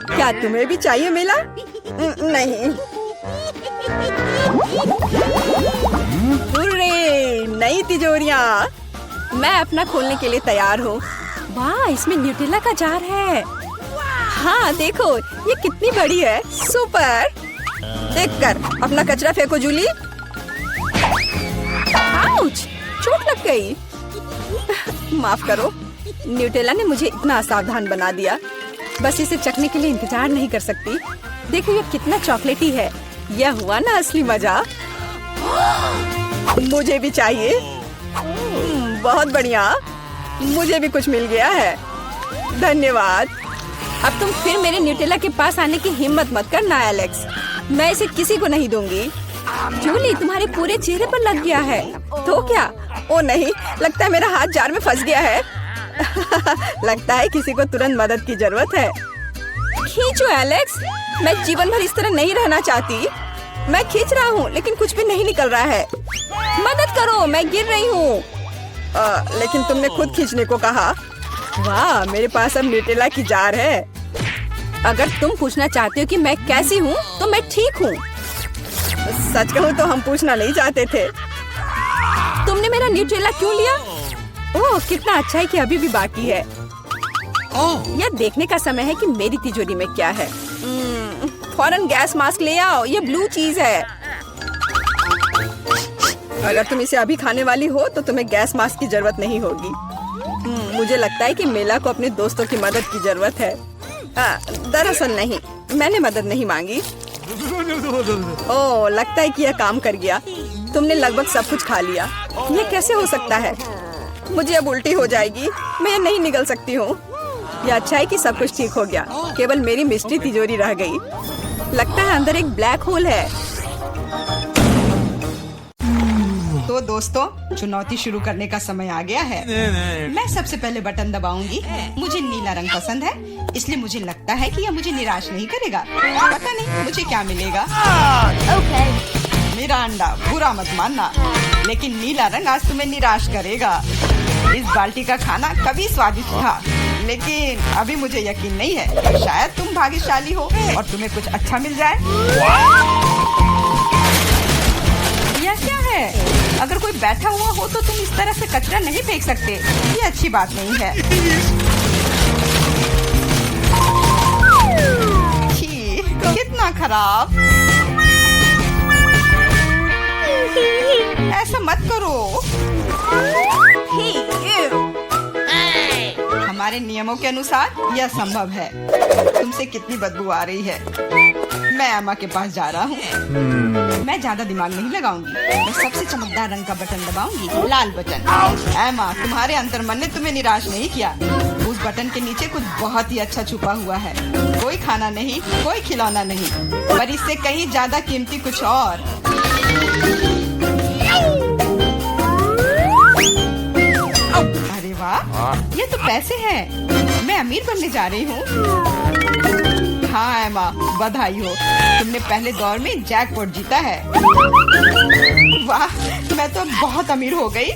क्या तुम्हें भी चाहिए मिला? नहीं। हुर्रे, नई तिजोरियाँ। मैं अपना खोलने के लिए तैयार हूँ। वाह, इसमें न्यूटेला का जार है। हाँ देखो, ये कितनी बड़ी है। सुपर। देखकर अपना कचरा फेंको जूली। आउच, चोट लग गई। माफ करो, न्यूटेला ने मुझे इतना असावधान बना दिया। बस इसे चखने के लिए इंतजार नहीं कर सकती। देखो ये कितना चॉकलेटी है। यह हुआ ना असली मजा। मुझे भी चाहिए। बहुत बढ़िया, मुझे भी कुछ मिल गया है। धन्यवाद। अब तुम फिर मेरे न्यूटेला के पास आने की हिम्मत मत करना एलेक्स। मैं इसे किसी को नहीं दूंगी। जूली, तुम्हारे पूरे चेहरे पर लग गया है। तो क्या? ओ नहीं, लगता है मेरा हाथ जार में फंस गया है। लगता है किसी को तुरंत मदद की जरूरत है। खींचो एलेक्स, मैं जीवन भर इस तरह नहीं रहना चाहती। मैं खींच रहा हूँ लेकिन कुछ भी नहीं निकल रहा है। मदद करो, मैं गिर रही हूँ। लेकिन तुमने खुद खींचने को कहा। वाह, मेरे पास अब न्यूटेला की जार है। अगर तुम पूछना चाहते हो कि मैं कैसी हूँ तो मैं ठीक हूँ। सच कहूँ तो हम पूछना नहीं चाहते थे। तुमने मेरा न्यूटेला क्यों लिया? ओह, कितना अच्छा है कि अभी भी बाकी है। यह देखने का समय है कि मेरी तिजोरी में क्या है। फौरन गैस मास्क ले आओ, ये ब्लू चीज है। अगर तुम इसे अभी खाने वाली हो तो तुम्हें गैस मास्क की जरूरत नहीं होगी। मुझे लगता है कि मेला को अपने दोस्तों की मदद की जरूरत है। दरअसल नहीं, मैंने मदद नहीं मांगी। ओह, लगता है कि यह काम कर गया। तुमने लगभग सब कुछ खा लिया। ये कैसे हो सकता है? मुझे अब उल्टी हो जाएगी। मैं नहीं निकल सकती हूँ। यह अच्छा है कि सब कुछ ठीक हो गया। केवल मेरी मिस्ट्री तिजोरी रह गई। लगता है अंदर एक ब्लैक होल है। तो दोस्तों, चुनौती शुरू करने का समय आ गया है। मैं सबसे पहले बटन दबाऊंगी। मुझे नीला रंग पसंद है, इसलिए मुझे लगता है कि यह मुझे निराश नहीं करेगा। पता नहीं मुझे क्या मिलेगा। मेरा अंडा, बुरा मत मानना, लेकिन नीला रंग आज तुम्हें निराश करेगा। इस बाल्टी का खाना कभी स्वादिष्ट था, लेकिन अभी मुझे यकीन नहीं है। शायद तुम भाग्यशाली हो और तुम्हें कुछ अच्छा मिल जाए। यह क्या है? अगर कोई बैठा हुआ हो तो तुम इस तरह से कचरा नहीं फेंक सकते। ये अच्छी बात नहीं है। छी, कितना खराब। ऐसा मत करो। हमारे नियमों के अनुसार यह संभव है। तुमसे कितनी बदबू आ रही है। मैं एमा के पास जा रहा हूँ। मैं ज्यादा दिमाग नहीं लगाऊंगी। मैं सबसे चमकदार रंग का बटन दबाऊंगी, लाल बटन। एमा, तुम्हारे अंतर्मन ने तुम्हें निराश नहीं किया। उस बटन के नीचे कुछ बहुत ही अच्छा छुपा हुआ है। कोई खाना नहीं, कोई खिलौना नहीं, पर इससे कहीं ज्यादा कीमती कुछ और। अरे वाह, ये तो पैसे हैं। मैं अमीर बनने जा रही हूँ। हाँ एमा, बधाई हो, तुमने पहले दौर में जैकपॉट जीता है। वाह, मैं तो बहुत अमीर हो गई।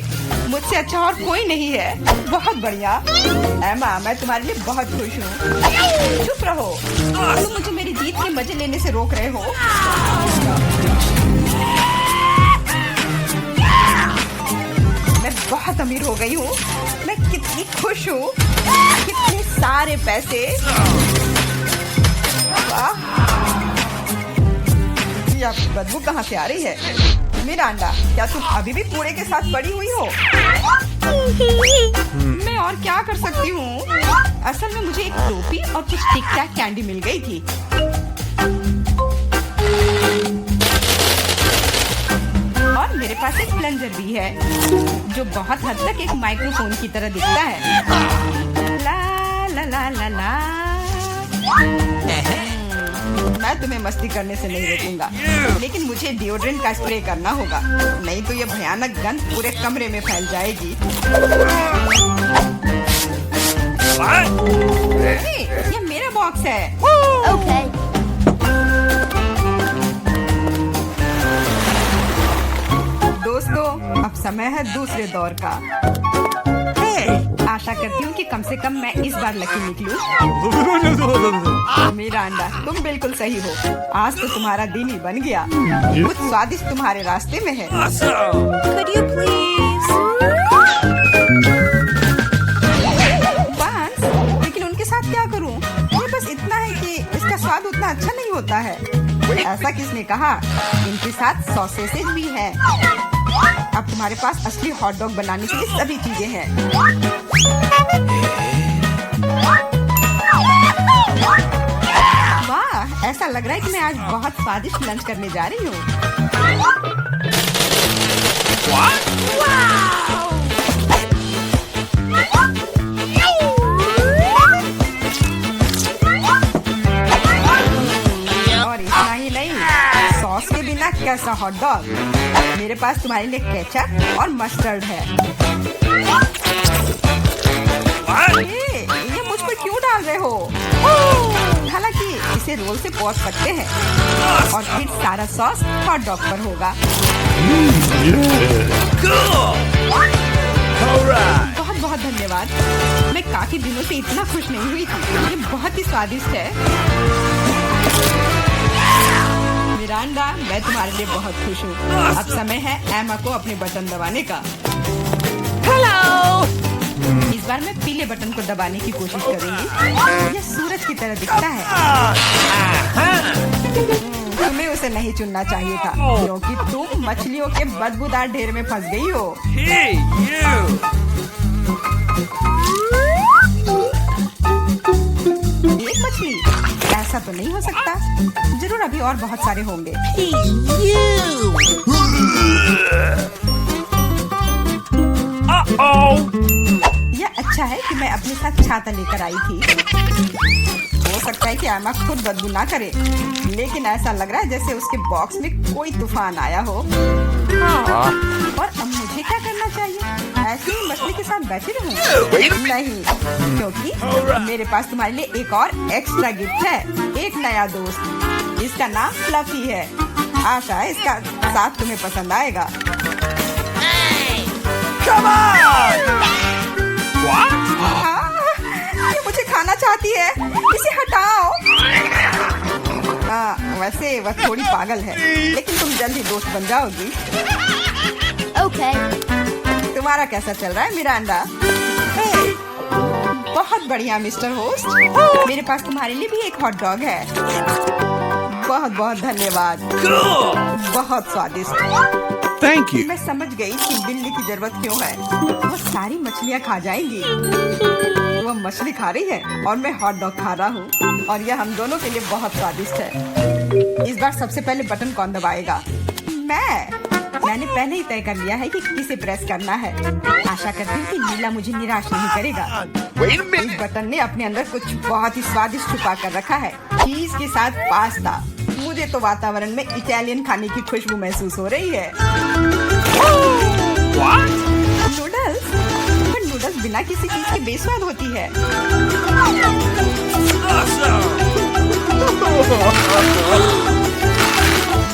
मुझसे अच्छा और कोई नहीं है। बहुत बढ़िया एमा, मैं तुम्हारे लिए बहुत खुश हूँ। चुप रहो, तुम मुझे मेरी जीत के मजे लेने से रोक रहे हो। मैं बहुत अमीर हो गई हूँ। मैं कितनी खुश हूँ। कितने सारे पैसे। यह बदबू कहाँ से आ रही है? मिरांडा, क्या तुम अभी भी कूड़े के साथ पड़ी हुई हो? मैं और क्या कर सकती हूँ? असल में मुझे एक टोपी और कुछ टिक टैक कैंडी मिल गई थी। और मेरे पास एक प्लंजर भी है, जो बहुत हद तक एक माइक्रोफोन की तरह दिखता है। ला ला ला ला ला। मैं तुम्हें मस्ती करने से नहीं रोकूंगा, लेकिन मुझे डिओड्रेंट का स्प्रे करना होगा, नहीं तो ये भयानक गंध पूरे कमरे में फैल जाएगी। ये मेरा बॉक्स है। समय है दूसरे दौर का। आशा करती हूँ कि कम से कम मैं इस बार लकी निकलूं। मिरांडा, तुम बिल्कुल सही हो। आज तो तुम्हारा दिन ही बन गया। कुछ स्वादिष्ट तुम्हारे रास्ते में है। Could you please? बांस, लेकिन उनके साथ क्या करूँ? ये बस इतना है कि इसका स्वाद उतना अच्छा नहीं होता है। ऐसा किसने कहा? इनके साथ सॉसेसेज भी हैं। अब तुम्हारे पास असली हॉट डॉग बनाने के लिए सभी चीजें हैं। वाह, ऐसा लग रहा है कि मैं आज बहुत स्वादिष्ट लंच करने जा रही हूँ। और इतना ही नहीं, सॉस के बिना कैसा हॉट डॉग। मेरे पास तुम्हारे लिए केचप और मस्टर्ड है। ये मुझ पर क्यों डाल रहे हो? हालांकि इसे रोल से पोंछ सकते हैं और फिर सारा सॉस हॉट डॉग पर होगा। बहुत बहुत धन्यवाद। मैं काफी दिनों से इतना खुश नहीं हुई थी। ये बहुत ही स्वादिष्ट है। मिरांडा, मैं तुम्हारे लिए बहुत खुश हूँ। अब समय है एमा को अपने बटन दबाने का। Hello. इस बार मैं पीले बटन को दबाने की कोशिश करूंगी। यह सूरज की तरह दिखता है। तुम्हें उसे नहीं चुनना चाहिए था, क्योंकि तुम मछलियों के बदबूदार ढेर में फंस गई हो। Hey, you! एक मछली? ऐसा तो नहीं हो सकता। जरूर अभी और बहुत सारे होंगे। Hey, you. Uh-oh! यह अच्छा है कि मैं अपने साथ छाता लेकर आई थी। हो सकता है कि एमा खुद बदबू ना करे, लेकिन ऐसा लग रहा है जैसे उसके बॉक्स में कोई तूफान आया हो। और अब मुझे क्या करना चाहिए? ऐसे ही मछली के साथ बैठी रहूं? नहीं, क्योंकि मेरे पास तुम्हारे लिए एक और एक्स्ट्रा गिफ्ट है। एक नया दोस्त। इसका नाम फ्लफी है। आशा है इसका साथ तुम्हें पसंद आएगा। Come on! What? ये मुझे खाना चाहती है। इसे हटाओ। वैसे वह थोड़ी पागल है, लेकिन तुम जल्दी दोस्त बन जाओगी। Okay. तुम्हारा कैसा चल रहा है मिरांडा? बहुत बढ़िया मिस्टर होस्ट। मेरे पास तुम्हारे लिए भी एक हॉट डॉग है। बहुत बहुत धन्यवाद। बहुत स्वादिष्ट। Thank you. मैं समझ गई कि बिल्ली की जरूरत क्यों है। वो सारी मछलियाँ खा जाएंगी। वो मछली खा रही है और मैं हॉट डॉग खा रहा हूँ, और यह हम दोनों के लिए बहुत स्वादिष्ट है। इस बार सबसे पहले बटन कौन दबाएगा? मैंने पहले ही तय कर लिया है कि किसे प्रेस करना है। आशा करती हूँ कि नीला मुझे निराश नहीं करेगा। इस बटन ने अपने अंदर कुछ बहुत ही स्वादिष्ट छुपा कर रखा है। चीज के साथ पास्ता। मुझे तो वातावरण में इटालियन खाने की खुशबू महसूस हो रही है। नूडल्स? पर नूडल्स बिना किसी चीज के बेस्वाद होती है।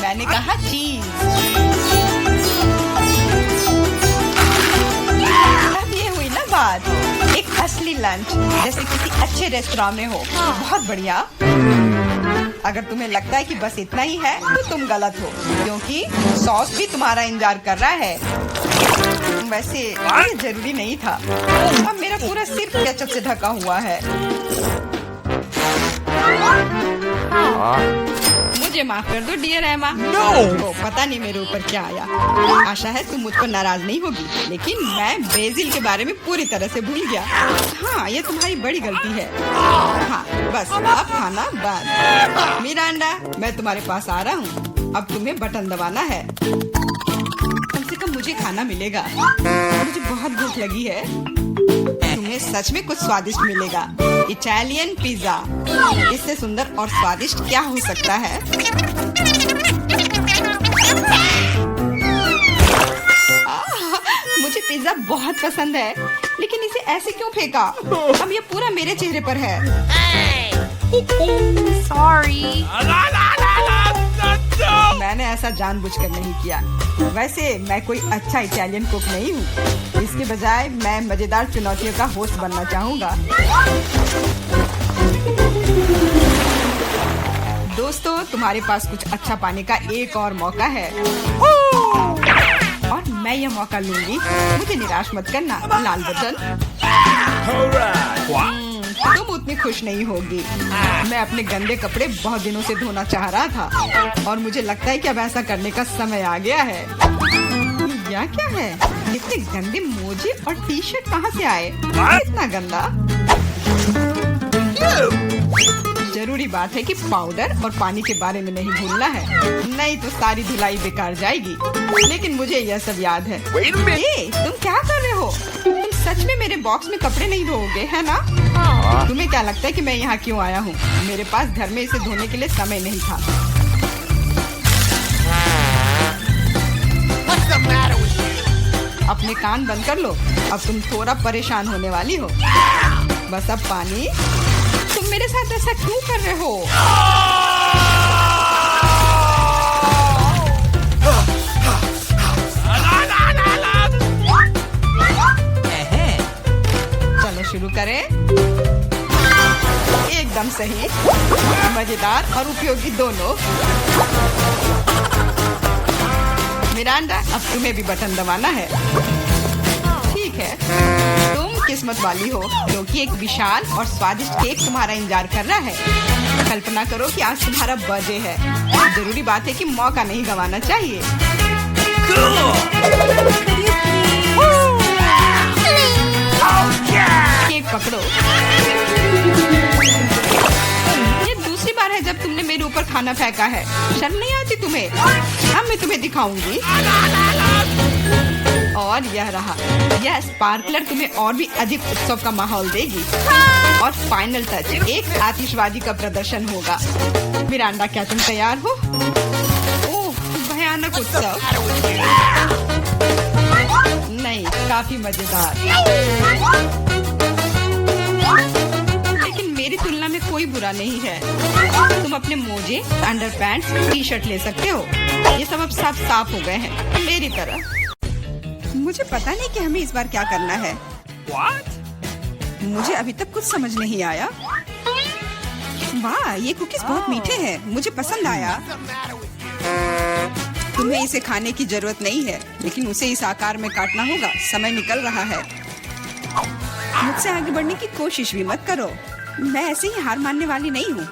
मैंने कहा चीज। अब ये हुई ना बात। एक असली लंच जैसे किसी अच्छे रेस्टोरेंट में हो। बहुत बढ़िया। अगर तुम्हें लगता है कि बस इतना ही है तो तुम गलत हो, क्योंकि सॉस भी तुम्हारा इंतजार कर रहा है। वैसे ये जरूरी नहीं था। अब मेरा पूरा सिर केचप से ढका हुआ है। मुझे माफ कर दो डियर एमा। तो पता नहीं मेरे ऊपर क्या आया। आशा है तुम मुझ पर नाराज नहीं होगी, लेकिन मैं ब्राजील के बारे में पूरी तरह से भूल गया। हाँ, ये तुम्हारी बड़ी गलती है। हाँ, बस अब खाना बंद। मिरांडा, मैं तुम्हारे पास आ रहा हूँ। अब तुम्हें बटन दबाना है। कम से कम मुझे खाना मिलेगा। मुझे बहुत भूख लगी है। तुम्हें सच में कुछ स्वादिष्ट मिलेगा। Italian pizza. इससे सुंदर और स्वादिष्ट क्या हो सकता है? मुझे पिज्जा बहुत पसंद है, लेकिन इसे ऐसे क्यों फेंका? अब ये पूरा मेरे चेहरे पर है। Sorry. La, la, la, la, la. मैंने ऐसा जानबूझकर नहीं किया। वैसे मैं कोई अच्छा इटालियन कुक नहीं हूँ। इसके बजाय मैं मजेदार चुनौतियों का होस्ट बनना चाहूँगा। दोस्तों, तुम्हारे पास कुछ अच्छा पाने का एक और मौका है और मैं यह मौका लूंगी। मुझे निराश मत करना। लाल बटन। तुम उतनी खुश नहीं होगी। मैं अपने गंदे कपड़े बहुत दिनों से धोना चाह रहा था और मुझे लगता है कि अब ऐसा करने का समय आ गया है। यह क्या है? इतने गंदे मोजे और टी शर्ट कहाँ से आए? इतना गंदा। जरूरी बात है कि पाउडर और पानी के बारे में नहीं भूलना है, नहीं तो सारी धुलाई बेकार जाएगी। लेकिन मुझे यह सब याद है। तुम क्या कर रहे हो? तुम सच में मेरे बॉक्स में कपड़े नहीं धोओगे, है ना? तुम्हें क्या लगता है कि मैं यहाँ क्यों आया हूँ? मेरे पास घर में इसे धोने के लिए समय नहीं था। अपने कान बंद कर लो। अब तुम थोड़ा परेशान होने वाली हो। बस अब पानी। तुम मेरे साथ ऐसा क्यों कर रहे हो? चलो शुरू करें। एकदम सही, मजेदार और उपयोगी दोनों। मिरांडा, अब तुम्हें भी बटन दबाना है। ठीक है, तुम किस्मत वाली हो क्योंकि एक विशाल और स्वादिष्ट केक तुम्हारा इंतजार कर रहा है। कल्पना करो कि आज तुम्हारा बर्थडे है। जरूरी बात है कि मौका नहीं गंवाना चाहिए। केक पकड़ो। ये दूसरी बार है जब तुमने मेरे ऊपर खाना फेंका है। शर्म नहीं आती तुम्हें? अब मैं तुम्हें दिखाऊंगी। और यह रहा। यह स्पार्कलर तुम्हें और भी अधिक उत्सव का माहौल देगी। और फाइनल टच, एक आतिशबाजी का प्रदर्शन होगा। मिरांडा, क्या तुम तैयार हो? ओह, भयानक उत्सव। नहीं, काफी मजेदार। लेकिन मेरी तुलना में कोई बुरा नहीं है। तुम अपने मोजे, अंडरपैंट्स, टी शर्ट ले सकते हो। ये सब अब सब साफ हो गए हैं, मेरी तरह। मुझे पता नहीं कि हमें इस बार क्या करना है। What? मुझे अभी तक कुछ समझ नहीं आया। वाह, ये कुकीज बहुत मीठे हैं। मुझे पसंद आया। तुम्हें इसे खाने की जरूरत नहीं है, लेकिन उसे इस आकार में काटना होगा। समय निकल रहा है। मुझसे आगे बढ़ने की कोशिश भी मत करो। मैं ऐसे ही हार मानने वाली नहीं हूँ।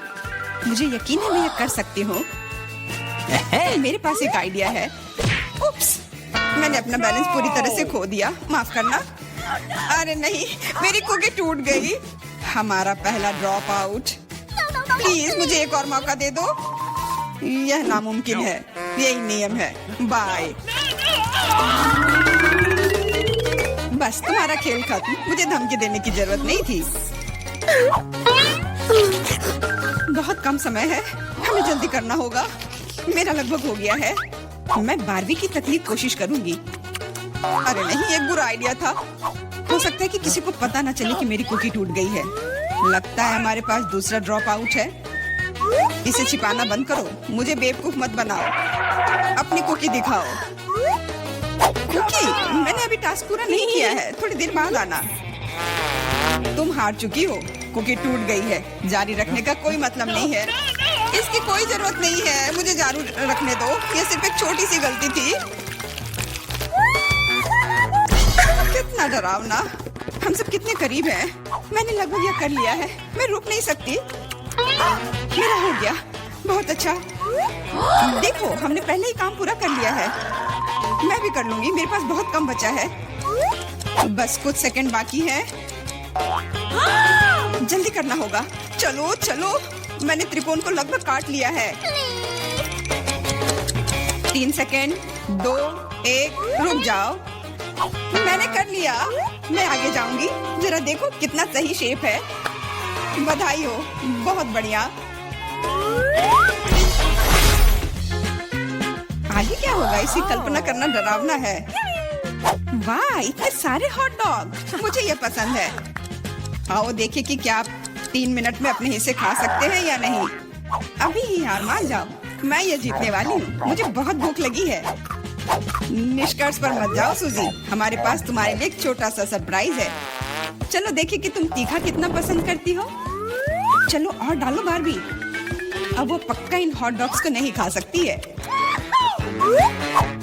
मुझे यकीन है मैं यह कर सकती हूँ। मेरे पास एक आइडिया है। उप्स, मैंने अपना बैलेंस पूरी तरह से खो दिया। माफ करना। अरे नहीं, मेरी कुकी टूट गई। हमारा पहला ड्रॉप आउट। प्लीज मुझे एक और मौका दे दो। यह नामुमकिन है। यही नियम है। बाय। बस, तुम्हारा खेल खत्म। मुझे धमकी देने की जरूरत नहीं थी। बहुत कम समय है, हमें जल्दी करना होगा। मेरा लगभग हो गया है। मैं 12वीं की तकलीफ कोशिश करूंगी। अरे नहीं, एक बुरा आइडिया था। हो सकता है कि किसी को पता न चले कि मेरी कुकी टूट गई है। लगता है हमारे पास दूसरा ड्रॉप आउट है। इसे छिपाना बंद करो। मुझे बेवकूफ मत बनाओ। अपनी कुकी दिखाओ। कुकी, मैंने अभी टास्क पूरा नहीं किया है। थोड़ी देर बाद आना। तुम हार चुकी हो। कुकी टूट गई है। जारी रखने का कोई मतलब नहीं है। इसकी कोई जरूरत नहीं है। मुझे जारी रखने दो। ये सिर्फ एक छोटी सी गलती थी। कितना डरावना। हम सब कितने करीब हैं। मैंने लगभग यह कर लिया है। मैं रुक नहीं सकती। मेरा हो गया। बहुत अच्छा। देखो, हमने पहले ही काम पूरा कर लिया है। मैं भी कर लूंगी। मेरे पास बहुत कम बचा है। बस कुछ सेकंड बाकी है। जल्दी करना होगा। चलो चलो, मैंने त्रिकोण को लगभग काट लिया है। 3 सेकंड, 2, 1, रुक जाओ। मैंने कर लिया। मैं आगे जाऊंगी। जरा देखो कितना सही शेप है। बधाई हो, बहुत बढ़िया। आगे क्या होगा, इसी कल्पना करना डरावना है। वाह, इतने सारे हॉट डॉग। मुझे ये पसंद है। आओ देखिए कि क्या आप 3 मिनट में अपने हिस्से खा सकते हैं या नहीं। अभी ही हार मान जाओ। मैं ये जीतने वाली हूँ। मुझे बहुत भूख लगी है। निष्कर्ष पर मत जाओ सूजी, हमारे पास तुम्हारे लिए एक छोटा सा सरप्राइज है। चलो देखिए कि तुम तीखा कितना पसंद करती हो। चलो और डालो बारबी। अब वो पक्का इन हॉट डॉग्स को नहीं खा सकती है।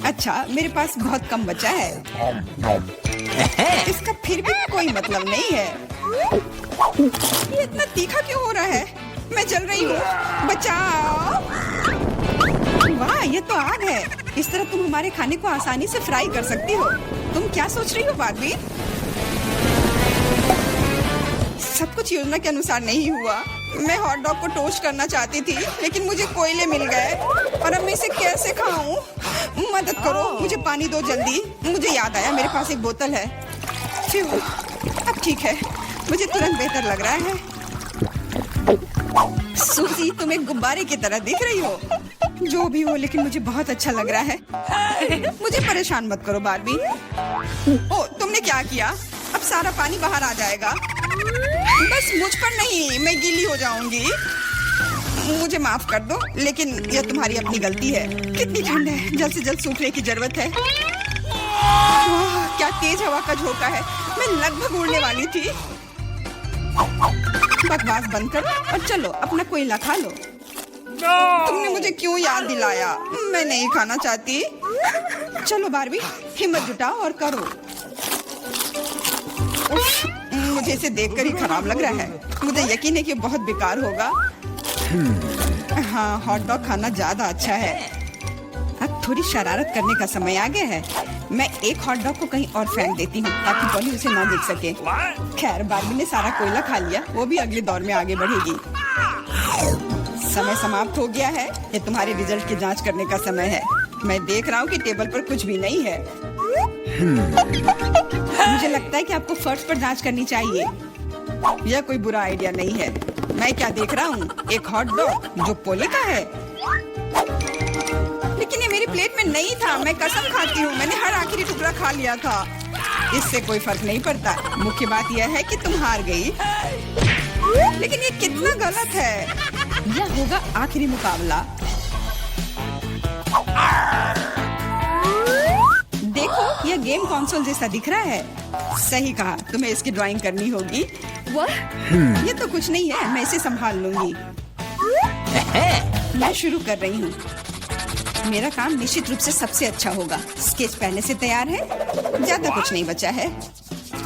अच्छा, मेरे पास बहुत कम बचा है। इसका फिर भी कोई मतलब नहीं है। ये इतना तीखा क्यों हो रहा है? मैं जल रही हूँ, बचाओ। वाह, ये तो आग है। इस तरह तुम हमारे खाने को आसानी से फ्राई कर सकती हो। तुम क्या सोच रही हो बारबी? सब कुछ योजना के अनुसार नहीं हुआ। मैं हॉट डॉग को टोस्ट करना चाहती थी, लेकिन मुझे कोयले मिल गए और अब मैं इसे कैसे खाऊं? मदद करो, मुझे पानी दो जल्दी। मुझे याद आया, मेरे पास एक बोतल है। अब ठीक है, मुझे तुरंत बेहतर लग रहा है। सूजी, तुम एक गुब्बारे की तरह दिख रही हो। जो भी हो, लेकिन मुझे बहुत अच्छा लग रहा है। मुझे परेशान मत करो बारबी। ओ, तुमने क्या किया? अब सारा पानी बाहर आ जाएगा। बस मुझ पर नहीं, मैं गीली हो जाऊंगी। मुझे माफ कर दो, लेकिन यह तुम्हारी अपनी गलती है। कितनी ठंड है, जल्द से जल्द सूखने की जरूरत है। वाह, क्या तेज हवा का झोंका है। मैं लगभग उड़ने वाली थी। बकवास बंद करो और चलो अपना कोयला खा लो। तुमने मुझे क्यों याद दिलाया? मैं नहीं खाना चाहती। चलो बारबी, हिम्मत जुटाओ और करो। उफ, मुझे इसे देखकर ही खराब लग रहा है। मुझे यकीन है कि बहुत बेकार होगा। हाँ, हॉट डॉग खाना ज्यादा अच्छा है। अब थोड़ी शरारत करने का समय आ गया है। मैं एक हॉट डॉग को कहीं और फेंक देती हूँ ताकि पॉली उसे ना देख सके। खैर, बारबी ने सारा कोयला खा लिया, वो भी अगले दौर में आगे बढ़ेगी। समय समाप्त हो गया है। ये तुम्हारे रिजल्ट की जांच करने का समय है। मैं देख रहा हूँ कि टेबल पर कुछ भी नहीं है। मुझे लगता है कि आपको फर्श पर जांच करनी चाहिए। यह कोई बुरा आइडिया नहीं है। मैं क्या देख रहा हूँ? एक हॉट डॉग जो पोले का है। लेकिन ये मेरी प्लेट में नहीं था। मैं कसम खाती हूँ, मैंने हर आखिरी टुकड़ा खा लिया था। इससे कोई फर्क नहीं पड़ता। मुख्य बात यह है कि तुम हार गई। लेकिन ये कितना गलत है। यह होगा आखिरी मुकाबला। देखो, यह गेम कंसोल जैसा दिख रहा है। सही कहा, तुम्हें इसकी ड्राइंग करनी होगी। ये तो कुछ नहीं है, मैं इसे संभाल लूंगी। मैं शुरू कर रही हूँ। मेरा काम निश्चित रूप से सबसे अच्छा होगा। स्केच पहले से तैयार है, ज्यादा कुछ नहीं बचा है।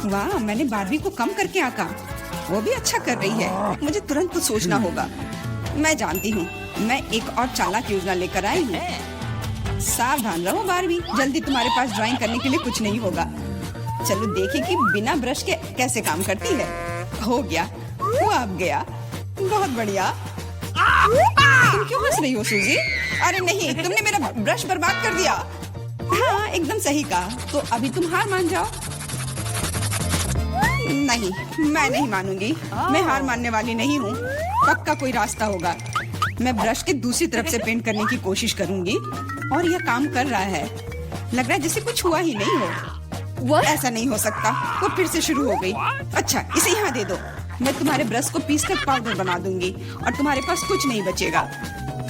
वाह, मैंने बारबी को कम करके आंका। वो भी अच्छा कर रही है। मुझे तुरंत कुछ सोचना होगा। मैं जानती हूँ, मैं एक और चालाक योजना लेकर आई हूँ। सावधान रहो बारबी, जल्दी तुम्हारे पास ड्राइंग करने के लिए कुछ नहीं होगा। चलो देखें कि बिना ब्रश के कैसे काम करती है। हो गया, वो अब गया। बहुत बढ़िया। तुम क्यों हंस रही हो सूजी? अरे नहीं, तुमने मेरा ब्रश बर्बाद कर दिया। हाँ, एकदम सही कहा। तो अभी तुम हार मान जाओ। नहीं, मैं नहीं मानूंगी। मैं हार मानने वाली नहीं हूँ। पक्का कोई रास्ता होगा। मैं ब्रश के दूसरी तरफ से पेंट करने की कोशिश करूंगी और यह काम कर रहा है। लग रहा है जैसे कुछ हुआ ही नहीं हो। ऐसा नहीं हो सकता। वो फिर से शुरू हो गई। अच्छा, इसे यहाँ दे दो। मैं तुम्हारे ब्रश को पीसकर पाउडर बना दूंगी और तुम्हारे पास कुछ नहीं बचेगा।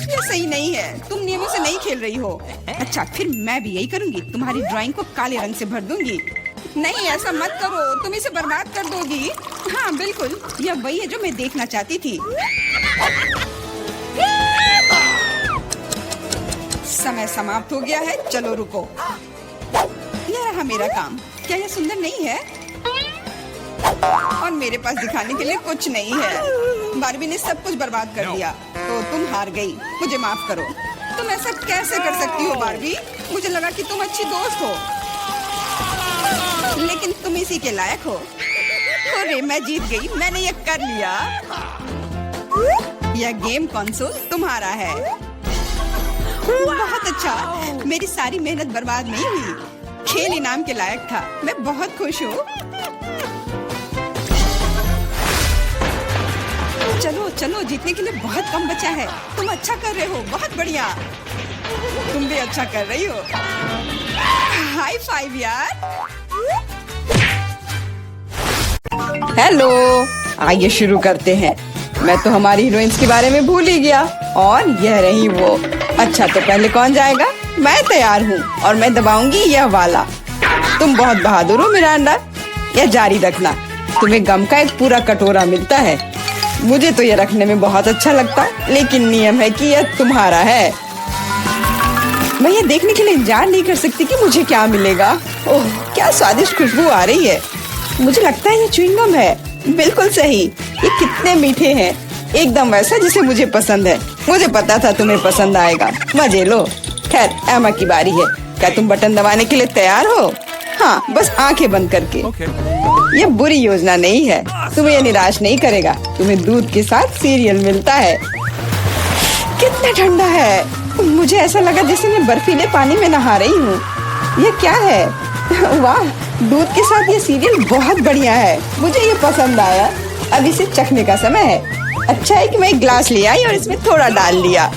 ये सही नहीं है। तुम नियमों से नहीं खेल रही हो। अच्छा, फिर मैं भी यही करूंगी। तुम्हारी ड्राइंग को काले रंग से भर दूंगी। नहीं, ऐसा मत करो, तुम इसे बर्बाद कर दोगी। हाँ बिल्कुल, यह वही है जो मैं देखना चाहती थी। समय समाप्त हो गया है। चलो रुको। यह रहा मेरा काम। क्या यह सुंदर नहीं है? और मेरे पास दिखाने के लिए कुछ नहीं है। बारबी ने सब कुछ बर्बाद कर दिया। तो तुम हार गई। मुझे माफ करो। तुम ऐसा कैसे कर सकती हो बारबी? मुझे लगा कि तुम अच्छी दोस्त हो, लेकिन तुम इसी के लायक हो। अरे, मैं जीत गई। मैंने ये कर लिया। यह गेम कंसोल तुम्हारा है। बहुत अच्छा। मेरी सारी मेहनत बर्बाद नहीं हुई। खेल इनाम के लायक था। मैं बहुत खुश हूँ। चलो चलो, जीतने के लिए बहुत कम बचा है। तुम अच्छा कर रहे हो। बहुत बढ़िया। तुम भी अच्छा कर रही हो। हाई फाइव यार। हेलो, आइए शुरू करते हैं। मैं तो हमारी हीरोइंस के बारे में भूल ही गया। और यह रही वो। अच्छा तो पहले कौन जाएगा? मैं तैयार हूँ और मैं दबाऊंगी यह वाला। तुम बहुत बहादुर हो मिरांडा, यह जारी रखना। तुम्हें गम का एक पूरा कटोरा मिलता है। मुझे तो यह रखने में बहुत अच्छा लगता, लेकिन नियम है कि यह तुम्हारा है। मैं ये देखने के लिए इंतजार नहीं कर सकती कि मुझे क्या मिलेगा। ओह, क्या स्वादिष्ट खुशबू आ रही है। मुझे लगता है ये च्युइंगम है। बिल्कुल सही, ये कितने मीठे हैं, एकदम वैसा जिसे मुझे पसंद है। मुझे पता था तुम्हें पसंद आएगा। मजे लो। खैर, एमा की बारी है। क्या तुम बटन दबाने के लिए तैयार हो? हाँ, बस आंखें बंद करके। Okay. ये बुरी योजना नहीं है, तुम्हें ये निराश नहीं करेगा। तुम्हें दूध के साथ सीरियल मिलता है। कितना ठंडा है, मुझे ऐसा लगा जैसे मैं बर्फीले पानी में नहा रही हूँ। ये क्या है? वाह, दूध के साथ ये सीरियल बहुत बढ़िया है। मुझे ये पसंद आया। अब इसे चखने का समय है। अच्छा है कि मैं एक ग्लास ले आई और इसमें थोड़ा डाल लिया।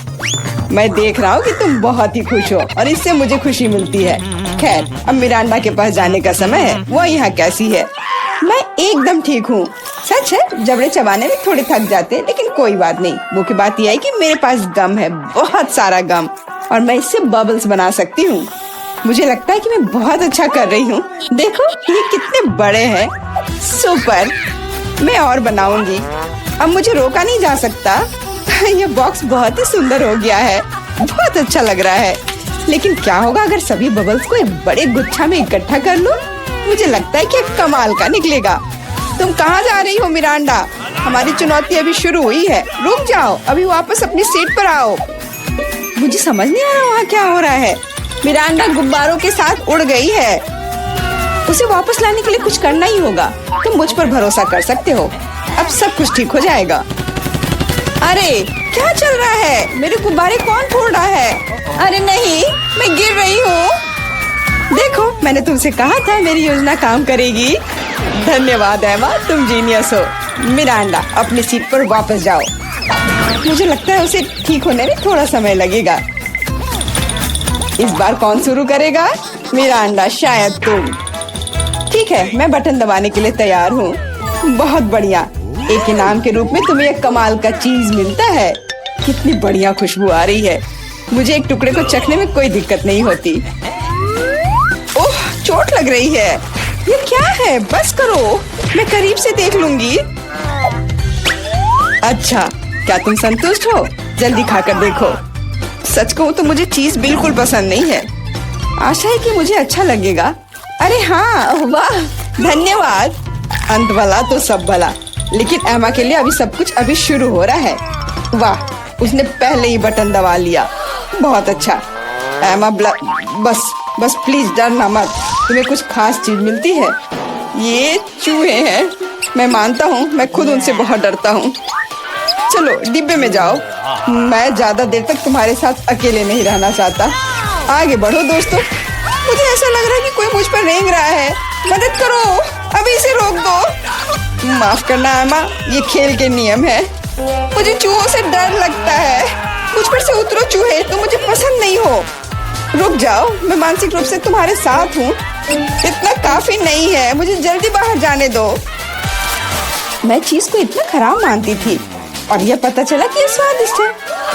मैं देख रहा हूँ कि तुम बहुत ही खुश हो और इससे मुझे खुशी मिलती है। खैर, अब मिरांडा के पास जाने का समय है। वो यहाँ कैसी है? मैं एकदम ठीक हूँ। सच है, जबड़े चबाने में थोड़े थक जाते हैं, लेकिन कोई बात नहीं। मुख्य बात यह है कि मेरे पास गम है, बहुत सारा गम, और मैं इससे बबल्स बना सकती हूँ। मुझे लगता है कि मैं बहुत अच्छा कर रही हूँ। देखो, ये कितने बड़े हैं। सुपर, मैं और बनाऊंगी। अब मुझे रोका नहीं जा सकता। ये बॉक्स बहुत ही सुंदर हो गया है, बहुत अच्छा लग रहा है। लेकिन क्या होगा अगर सभी बबल्स को एक बड़े गुच्छा में इकट्ठा कर लूं? मुझे लगता है कि कमाल का निकलेगा। तुम कहाँ जा रही हो मिरांडा? हमारी चुनौती अभी शुरू हुई है। रुक जाओ, अभी वापस अपनी सीट पर आओ। मुझे समझ नहीं आ रहा वहाँ क्या हो रहा है। मिरांडा गुब्बारों के साथ उड़ गई है। उसे वापस लाने के लिए कुछ करना ही होगा। तुम मुझ पर भरोसा कर सकते हो। अब सब कुछ ठीक हो जाएगा। अरे क्या चल रहा है? मेरे गुब्बारे कौन फोड़ रहा है? अरे नहीं, मैं गिर रही हूँ। देखो, मैंने तुमसे कहा था मेरी योजना काम करेगी। धन्यवाद एमा, तुम जीनियस हो। मिरांडा, अपनी सीट पर वापस जाओ। मुझे लगता है उसे ठीक होने में थोड़ा समय लगेगा। इस बार कौन शुरू करेगा? मिरांडा, शायद तुम। ठीक है, मैं बटन दबाने के लिए तैयार हूँ। बहुत बढ़िया। एक इनाम के रूप में तुम्हें एक कमाल का चीज मिलता है। कितनी बढ़िया खुशबू आ रही है। मुझे एक टुकड़े को चखने में कोई दिक्कत नहीं होती। ओह, चोट लग रही है। ये क्या है? बस करो, मैं करीब से देख लूंगी। अच्छा, क्या तुम संतुष्ट हो? जल्दी खाकर देखो। सच कहूँ तो मुझे चीज बिल्कुल पसंद नहीं है। आशा है कि मुझे अच्छा लगेगा। अरे हाँ, वाह, धन्यवाद। अंत भला तो सब भला। लेकिन एमा के लिए अभी सब कुछ अभी शुरू हो रहा है। वाह, उसने पहले ही बटन दबा लिया। बहुत अच्छा एमा, बस प्लीज डरना मत। तुम्हें कुछ खास चीज मिलती है। ये चूहे हैं। मैं मानता हूँ, मैं खुद उनसे बहुत डरता हूँ। चलो डिब्बे में जाओ। मैं ज्यादा देर तक तुम्हारे साथ अकेले नहीं रहना चाहता। आगे बढ़ो दोस्तों। मुझे ऐसा लग रहा है कि कोई मुझ पर रेंग रहा है। मदद करो, अभी इसे रोक दो। माफ करना एमा, ये खेल के नियम है। मुझे चूहों से डर लगता है। मुझ पर से उतरो चूहे, तुम मुझे पसंद नहीं हो। रुक जाओ, मैं मानसिक रूप से तुम्हारे साथ हूँ। इतना काफी नहीं है, मुझे जल्दी बाहर जाने दो। मैं चीज को इतना खराब मानती थी और यह पता चला कि ये स्वादिष्ट है।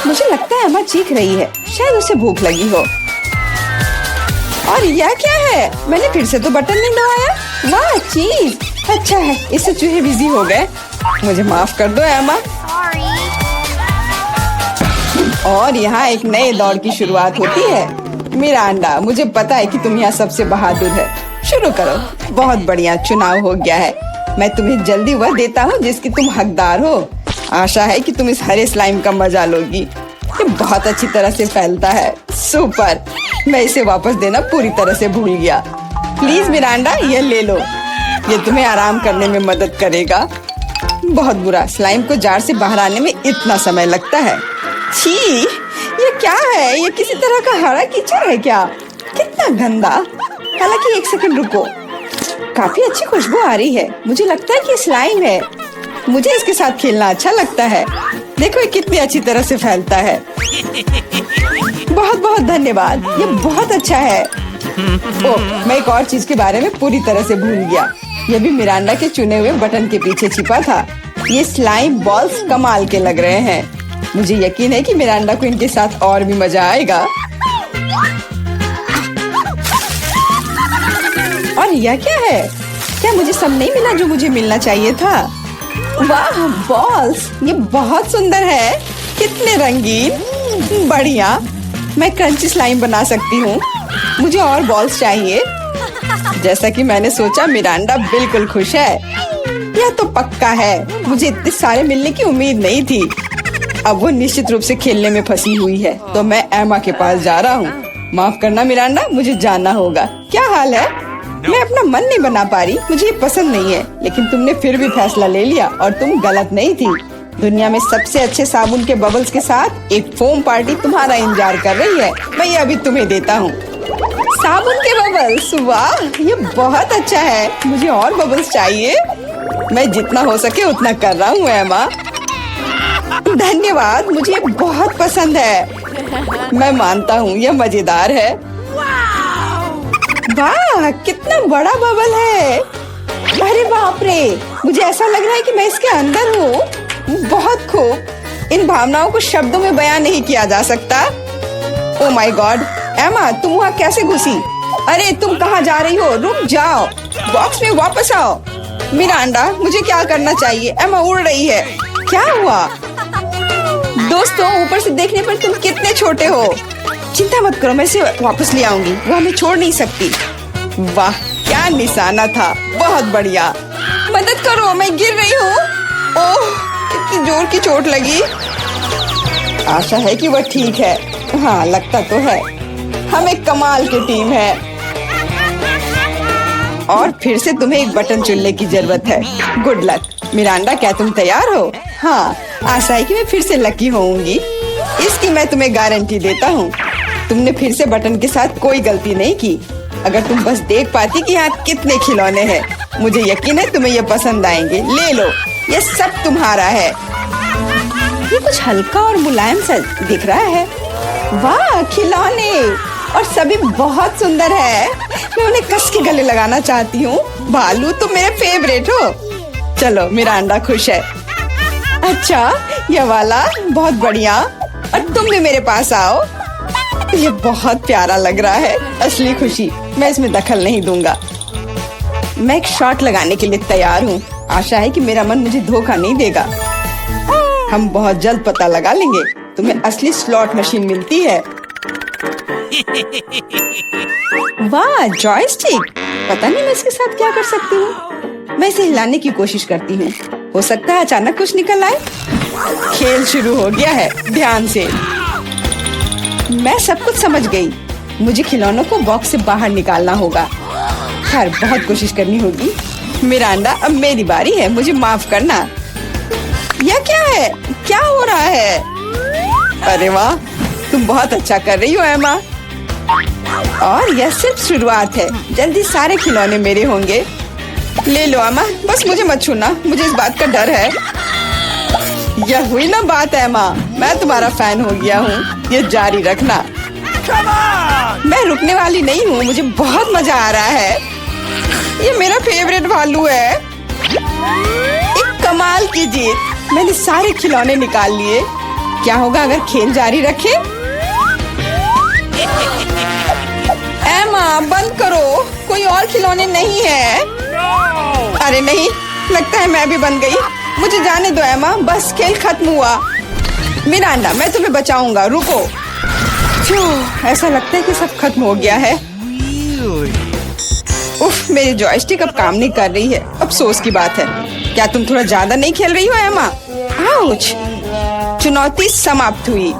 मुझे लगता है एमा चीख रही है, शायद उसे भूख लगी हो। और यह क्या है? मैंने फिर से तो बटन नहीं दबाया। वाह, चीज अच्छा है, इससे चूहे बिजी हो गए। मुझे माफ कर दो एमा। और यहाँ एक नए दौर की शुरुआत होती है। मिरांडा, मुझे पता है कि तुम यहाँ सबसे बहादुर है। शुरू करो। बहुत बढ़िया, चुनाव हो गया है। मैं तुम्हें जल्दी वह देता हूँ जिसकी तुम हकदार हो। आशा है कि तुम इस हरे स्लाइम का मजा लोगी। ये बहुत अच्छी तरह से फैलता है। सुपर, मैं इसे वापस देना पूरी तरह से भूल गया। प्लीज मिरांडा, ये ले लो। ये तुम्हें आराम करने में मदद करेगा। बहुत बुरा, स्लाइम को जार से बाहर आने में इतना समय लगता है। छी, ये क्या है? ये किसी तरह का हरा कीचड़ है क्या? कितना गंदा। हालांकि एक सेकंड रुको, काफी अच्छी खुशबू आ रही है। मुझे लगता है कि स्लाइम है। मुझे इसके साथ खेलना अच्छा लगता है। देखो ये कितनी अच्छी तरह से फैलता है। बहुत बहुत धन्यवाद, ये बहुत अच्छा है। ओह, मैं एक और चीज के बारे में पूरी तरह से भूल गया। ये भी मिरांडा के चुने हुए बटन के पीछे छिपा था। ये स्लाइम बॉल्स कमाल के लग रहे हैं। मुझे यकीन है कि मिरांडा को इनके साथ और भी मजा आएगा। और यह क्या है? क्या मुझे सब नहीं मिला जो मुझे मिलना चाहिए था? वाह बॉल्स, ये बहुत सुंदर है। कितने रंगीन, बढ़िया। मैं क्रंची स्लाइम बना सकती हूँ। मुझे और बॉल्स चाहिए। जैसा कि मैंने सोचा, मिरांडा बिल्कुल खुश है। यह तो पक्का है। मुझे इतने सारे मिलने की उम्मीद नहीं थी। अब वो निश्चित रूप से खेलने में फंसी हुई है, तो मैं एमा के पास जा रहा हूँ। माफ करना मिरांडा, मुझे जाना होगा। क्या हाल है? मैं अपना मन नहीं बना पा रही। मुझे ये पसंद नहीं है, लेकिन तुमने फिर भी फैसला ले लिया और तुम गलत नहीं थी। दुनिया में सबसे अच्छे साबुन के बबल्स के साथ एक फोम पार्टी तुम्हारा इंतजार कर रही है। मैं ये अभी तुम्हें देता हूँ। साबुन के बबल्स, वाह ये बहुत अच्छा है। मुझे और बबल्स चाहिए। मैं जितना हो सके उतना कर रहा हूँ एमा। धन्यवाद, मुझे ये बहुत पसंद है। मैं मानता हूँ यह मजेदार है। वाह कितना बड़ा बबल है। अरे बाप रे, मुझे ऐसा लग रहा है कि मैं इसके अंदर हूँ। बहुत खूब। इन भावनाओं को शब्दों में बयान नहीं किया जा सकता। ओह माय गॉड, एमा तुम वहाँ कैसे घुसी? अरे तुम कहाँ जा रही हो? रुक जाओ, बॉक्स में वापस आओ। मिरांडा, मुझे क्या करना चाहिए? एमा उड़ रही है। क्या हुआ? दोस्तों, ऊपर से देखने पर तुम कितने छोटे हो। चिंता मत करो, मैं इसे वापस ले आऊंगी। वो हमें छोड़ नहीं सकती। वाह क्या निशाना था, बहुत बढ़िया। मदद करो, मैं गिर रही हूँ। ओह कितनी जोर की चोट लगी। आशा है कि वह ठीक है। हाँ लगता तो है। हम एक कमाल की टीम है। और फिर से तुम्हें एक बटन चुनने की जरूरत है। Good luck. मिरांडा, क्या तुम तैयार हो? हाँ, आशा है कि मैं फिर से लकी होऊंगी। इसकी मैं तुम्हें गारंटी देता हूँ। तुमने फिर से बटन के साथ कोई गलती नहीं की। अगर तुम बस देख पाती कि यहाँ कितने खिलौने हैं। मुझे यकीन है तुम्हें ये पसंद आएंगे। ले लो, ये सब तुम्हारा है। ये कुछ हल्का और मुलायम सा दिख रहा है। वाह खिलौने, और सभी बहुत सुंदर है। मैं उन्हें कस के गले लगाना चाहती हूँ। भालू तुम मेरे फेवरेट हो। चलो मिरांडा खुश है। अच्छा ये वाला बहुत बढ़िया। और तुम भी मेरे पास आओ। ये बहुत प्यारा लग रहा है। असली खुशी। मैं इसमें दखल नहीं दूंगा। मैं एक शॉट लगाने के लिए तैयार हूँ। आशा है कि मेरा मन मुझे धोखा नहीं देगा। हम बहुत जल्द पता लगा लेंगे। तुम्हें असली स्लॉट मशीन मिलती है। वाह जॉयस्टिक। पता नहीं मैं इसके साथ क्या कर सकती हूँ। मैं इसे हिलाने की कोशिश करती हूँ। हो सकता है अचानक कुछ निकल आए। खेल शुरू हो गया है, ध्यान से। मैं सब कुछ समझ गई। मुझे खिलौनों को बॉक्स से बाहर निकालना होगा। खैर बहुत कोशिश करनी होगी। मिरांडा, अब मेरी बारी है। मुझे माफ करना। यह क्या है? क्या हो रहा है? अरे वाह, तुम बहुत अच्छा कर रही हो एमा। और यह सिर्फ शुरुआत है। जल्दी सारे खिलौने मेरे होंगे। ले लो एमा, बस मुझे मत छूना। मुझे इस बात का डर है। यह हुई ना बात एमा। मैं तुम्हारा फैन हो गया हूँ। ये जारी रखना। मैं रुकने वाली नहीं हूँ। मुझे बहुत मजा आ रहा है। ये मेरा फेवरेट भालू है। एक कमाल की जीत। मैंने सारे खिलौने निकाल लिए। क्या होगा अगर खेल जारी रखे? एमा बंद करो, कोई और खिलौने नहीं है। अरे नहीं, लगता है मैं भी बन गई। मुझे जाने दो एमा, बस खेल खत्म हुआ। मिरांडा, मैं तुम्हें बचाऊंगा, रुको। ऐसा लगता है कि सब खत्म हो गया है। उफ, मेरी जॉयस्टिक अब काम नहीं कर रही है। अफसोस की बात है। क्या तुम थोड़ा ज्यादा नहीं खेल रही हो एमा? आउच। चुनौती समाप्त हुई।